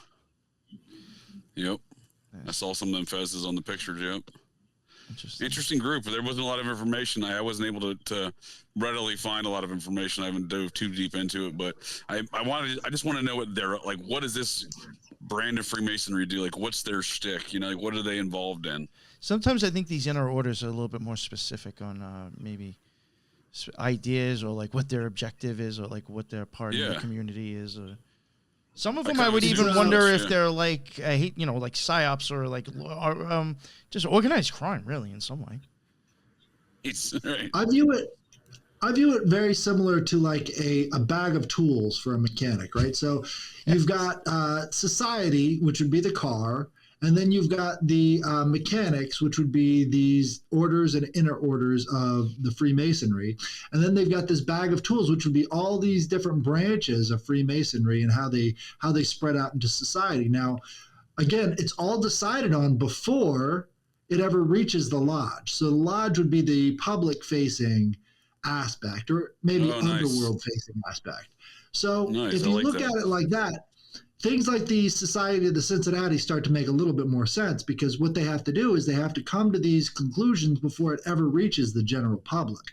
Yep. I saw some of them fezes on the pictures, yep. Interesting group. There wasn't a lot of information. I wasn't able to readily find a lot of information. I haven't dove too deep into it, but I just want to know what they're like. What does this brand of Freemasonry do? Like, what's their shtick? You know, like, what are they involved in? Sometimes I think these inner orders are a little bit more specific on maybe ideas or like what their objective is or like what their part of the community is. Or some of them I would even wonder if they're like like psyops or like just organized crime, really, in some way. It's right. I view it very similar to like a bag of tools for a mechanic, right? So you've got society, which would be the car, and then you've got the mechanics, which would be these orders and inner orders of the Freemasonry. And then they've got this bag of tools, which would be all these different branches of Freemasonry and how they spread out into society. Now, again, it's all decided on before it ever reaches the lodge. So the lodge would be the public-facing aspect, or maybe underworld-facing aspect. So if you look at it like that, things like the Society of the Cincinnati start to make a little bit more sense, because what they have to do is they have to come to these conclusions before it ever reaches the general public.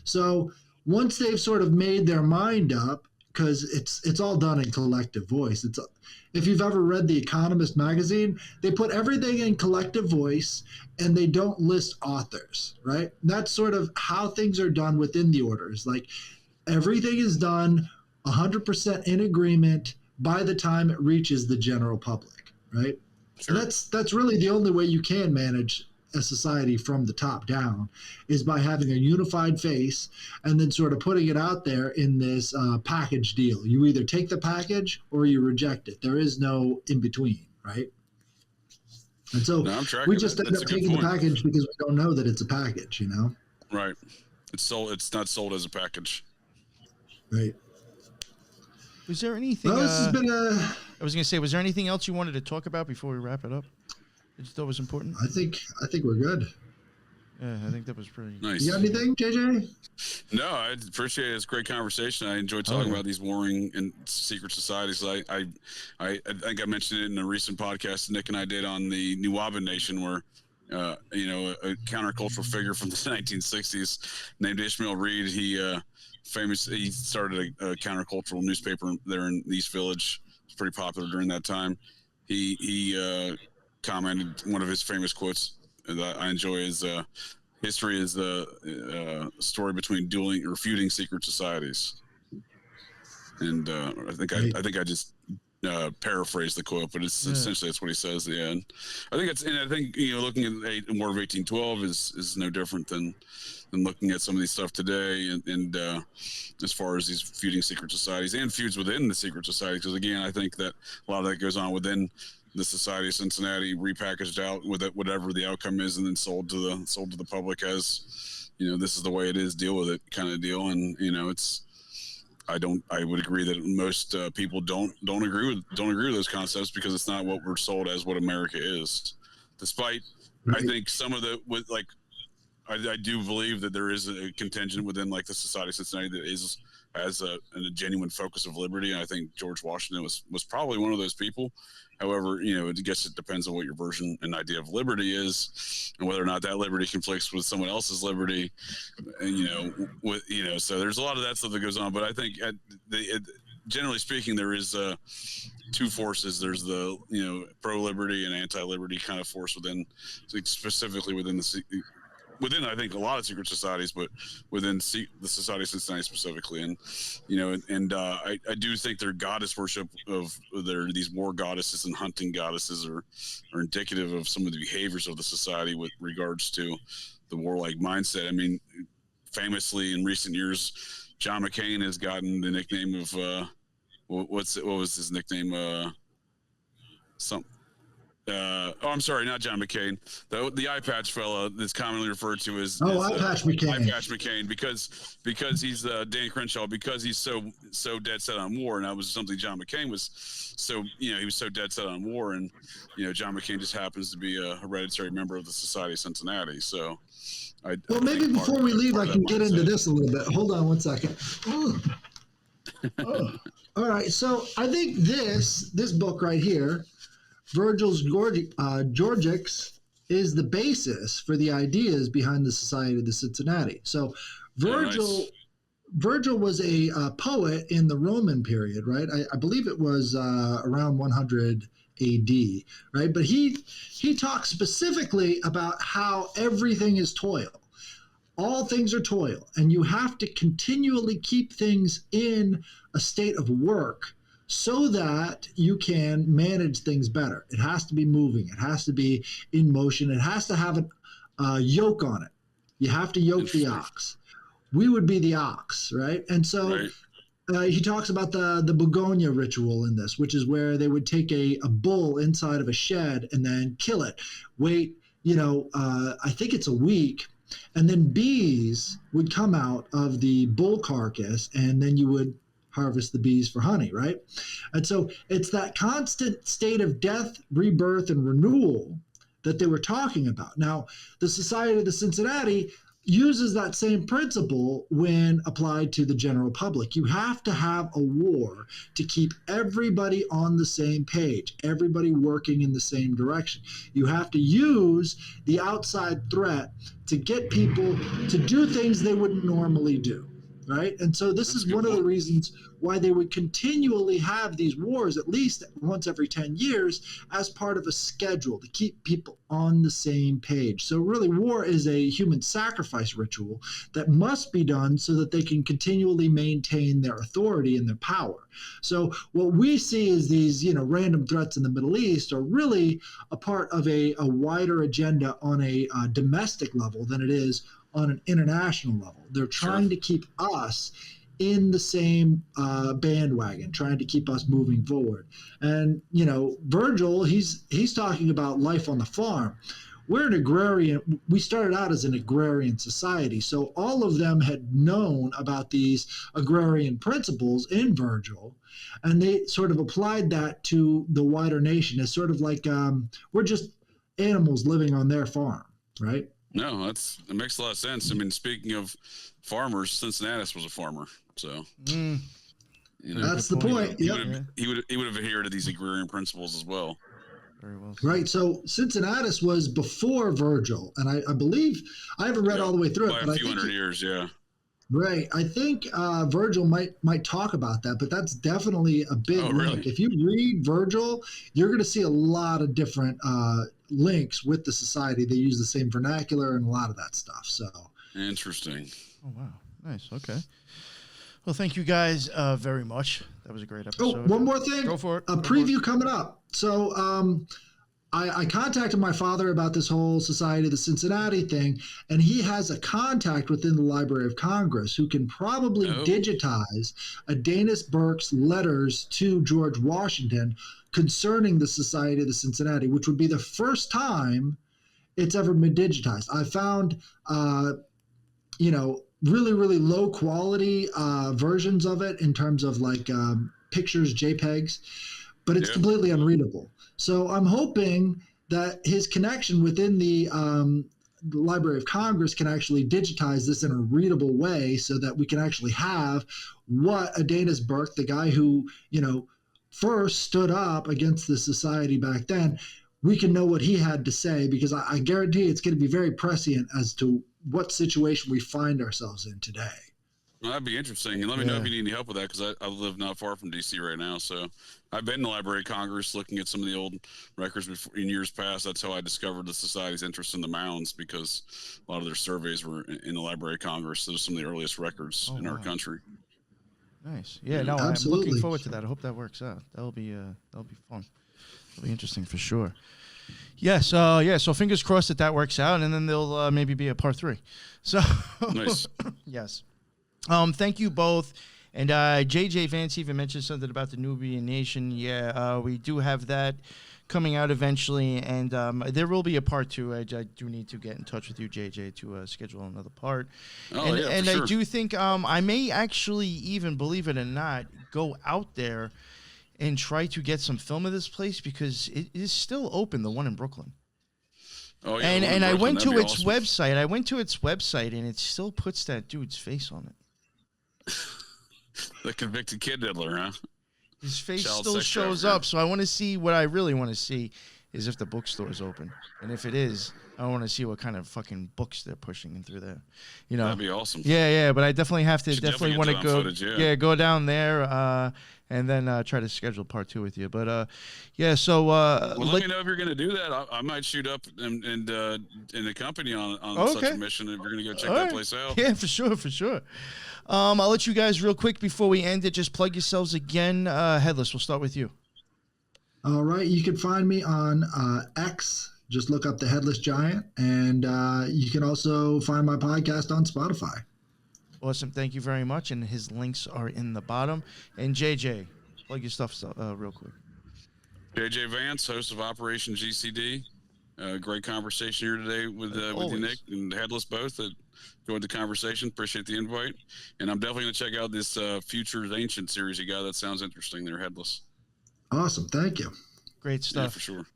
So once they've sort of made their mind up, because it's all done in collective voice. If you've ever read The Economist magazine, they put everything in collective voice and they don't list authors, right? That's sort of how things are done within the orders. Like everything is done 100% in agreement by the time it reaches the general public, right? Sure. And that's really the only way you can manage a society from the top down, is by having a unified face and then sort of putting it out there in this package deal. You either take the package or you reject it. There is no in between, right? And so we just end up taking the package because we don't know that it's a package, you know? Right. It's not sold as a package. Right. Was there anything? Well, this has been I was going to say, was there anything else you wanted to talk about before we wrap it up that you thought was important? I think we're good. Yeah, I think that was pretty nice. You got anything, JJ? No, I appreciate it. It's a great conversation. I enjoyed talking about these warring and secret societies. I think I mentioned it in a recent podcast Nick and I did on the Nuwaban Nation, where a countercultural figure from the 1960s named Ishmael Reed. He started a countercultural newspaper there in the East Village. It was pretty popular during that time. He commented, one of his famous quotes that I enjoy is, history is the story between refuting secret societies. And I think I just paraphrased the quote, but it's essentially that's what he says. Yeah, and I think looking at the War of 1812 is no different than looking at some of these stuff today, and as far as these feuding secret societies and feuds within the secret society, because again, I think that a lot of that goes on within the Society of Cincinnati, repackaged out with it, whatever the outcome is, and then sold to the public as, this is the way it is, deal with it kind of deal. And I would agree that most people don't agree with those concepts, because it's not what we're sold as what America is. Despite, I think some of I do believe that there is a contingent within like the Society of Cincinnati that has a genuine focus of liberty. And I think George Washington was probably one of those people. However, I guess it depends on what your version and idea of liberty is, and whether or not that liberty conflicts with someone else's liberty. And, so there's a lot of that stuff that goes on. But I think generally speaking, there is two forces. There's the pro-liberty and anti-liberty kind of force within, specifically within I think a lot of secret societies, but within the Society of Cincinnati specifically. And, I do think their goddess worship of these war goddesses and hunting goddesses are indicative of some of the behaviors of the society with regards to the warlike mindset. I mean, famously in recent years, John McCain has gotten the nickname of what was his nickname? I'm sorry, not John McCain. The eye patch fella that's commonly referred to as Eye patch McCain. Eye patch McCain because he's Dan Crenshaw, because he's so dead set on war, and that was something John McCain was he was so dead set on war, and John McCain just happens to be a hereditary member of the Society of Cincinnati. So, maybe before we leave, I can get into this a little bit. Hold on one second. All right, so I think this book right here, Virgil's Georgics, is the basis for the ideas behind the Society of the Cincinnati. So Virgil was a poet in the Roman period, right? I believe it was around 100 AD, right? But he talks specifically about how everything is toil. All things are toil, and you have to continually keep things in a state of work so that you can manage things better. It has to be moving. It has to be in motion. It has to have a yoke on it. You have to yoke the ox. We would be the ox, right? And so he talks about the Begonia ritual in this, which is where they would take a bull inside of a shed and then kill it. Wait, I think it's a week. And then bees would come out of the bull carcass, and then you would harvest the bees for honey, right? And so it's that constant state of death, rebirth, and renewal that they were talking about. Now, the Society of the Cincinnati uses that same principle when applied to the general public. You have to have a war to keep everybody on the same page, everybody working in the same direction. You have to use the outside threat to get people to do things they wouldn't normally do. Right. And so this is one of the reasons why they would continually have these wars, at least once every 10 years, as part of a schedule to keep people on the same page. So really, war is a human sacrifice ritual that must be done so that they can continually maintain their authority and their power. So what we see is these, random threats in the Middle East are really a part of a wider agenda on a domestic level than it is on an international level. They're trying to keep us in the same bandwagon, trying to keep us moving forward. And, Virgil, he's talking about life on the farm. We're an agrarian. We started out as an agrarian society. So all of them had known about these agrarian principles in Virgil, and they sort of applied that to the wider nation as sort of like we're just animals living on their farm, right? No, it makes a lot of sense. I mean, speaking of farmers, Cincinnati was a farmer, so that's the point. He would have adhered to these agrarian principles as well. Very well. Right. So Cincinnati was before Virgil, and I believe I haven't read all the way through it, by a few hundred years. Yeah. Right. I think Virgil might talk about that, but that's definitely a big link. Really? If you read Virgil, you're going to see a lot of different links with the society. They use the same vernacular and a lot of that stuff. So interesting. Oh, wow. Nice. Okay. Well, thank you guys very much. That was a great episode. Oh, one more thing. Go for it. A preview coming up. So I contacted my father about this whole Society of the Cincinnati thing, and he has a contact within the Library of Congress who can probably digitize Adanus Burke's letters to George Washington concerning the Society of the Cincinnati, which would be the first time it's ever been digitized. I found, really, really low quality versions of it in terms of like pictures, JPEGs, but it's completely unreadable. So I'm hoping that his connection within the Library of Congress can actually digitize this in a readable way so that we can actually have what Adanus Burke, the guy who, first stood up against the society back then, we can know what he had to say, because I guarantee it's going to be very prescient as to what situation we find ourselves in today. Well, that'd be interesting. And let me know if you need any help with that, because I live not far from D.C. right now. So I've been in the Library of Congress looking at some of the old records in years past. That's how I discovered the Society's interest in the mounds, because a lot of their surveys were in the Library of Congress. Those are some of the earliest records in our country. Nice. Yeah, no, absolutely. I'm looking forward to that. I hope that works out. That'll be fun. It'll be interesting for sure. Yes, yeah. So fingers crossed that works out, and then there'll maybe be a part 3. So Nice. Yes. Thank you both. And JJ Vance even mentioned something about the Nubian Nation. Yeah, we do have that coming out eventually, and there will be a part 2. I do need to get in touch with you, JJ, to schedule another part. And sure. I do think I may actually even, believe it or not, go out there and try to get some film of this place, because it is still open, the one in Brooklyn. Oh, yeah, and I went to its awesome. website. I went to its website, and it still puts that dude's face on it. The convicted kid diddler, huh? His face Child still sex shows trafficker. up. So I want to see, what I really want to see is if the bookstore is open. And if it is, I want to see what kind of fucking books they're pushing in through there. You know, That'd be awesome. Yeah. But I definitely have to, Should definitely want to get go, that on footage, go down there, and then try to schedule part 2 with you. But yeah, so well, let me know if you're going to do that. I might shoot up and accompany on such a mission if you're going to go check that place out. Yeah, for sure. I'll let you guys real quick before we end it. Just plug yourselves again. Headless, we'll start with you. All right. You can find me on X. Just look up the Headless Giant. And you can also find my podcast on Spotify. Awesome. Thank you very much. And his links are in the bottom. And JJ, plug your stuff real quick. JJ Vance, host of Operation GCD. Great conversation here today with you, Nick, and Headless both. Enjoyed the conversation. Appreciate the invite. And I'm definitely going to check out this Futures Ancient series you got. That sounds interesting there, Headless. Awesome. Thank you. Great stuff. Yeah, for sure.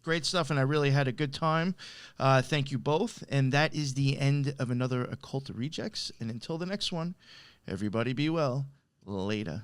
Great stuff, and I really had a good time. Thank you both. And that is the end of another Occult Rejects. And until the next one, everybody be well. Later.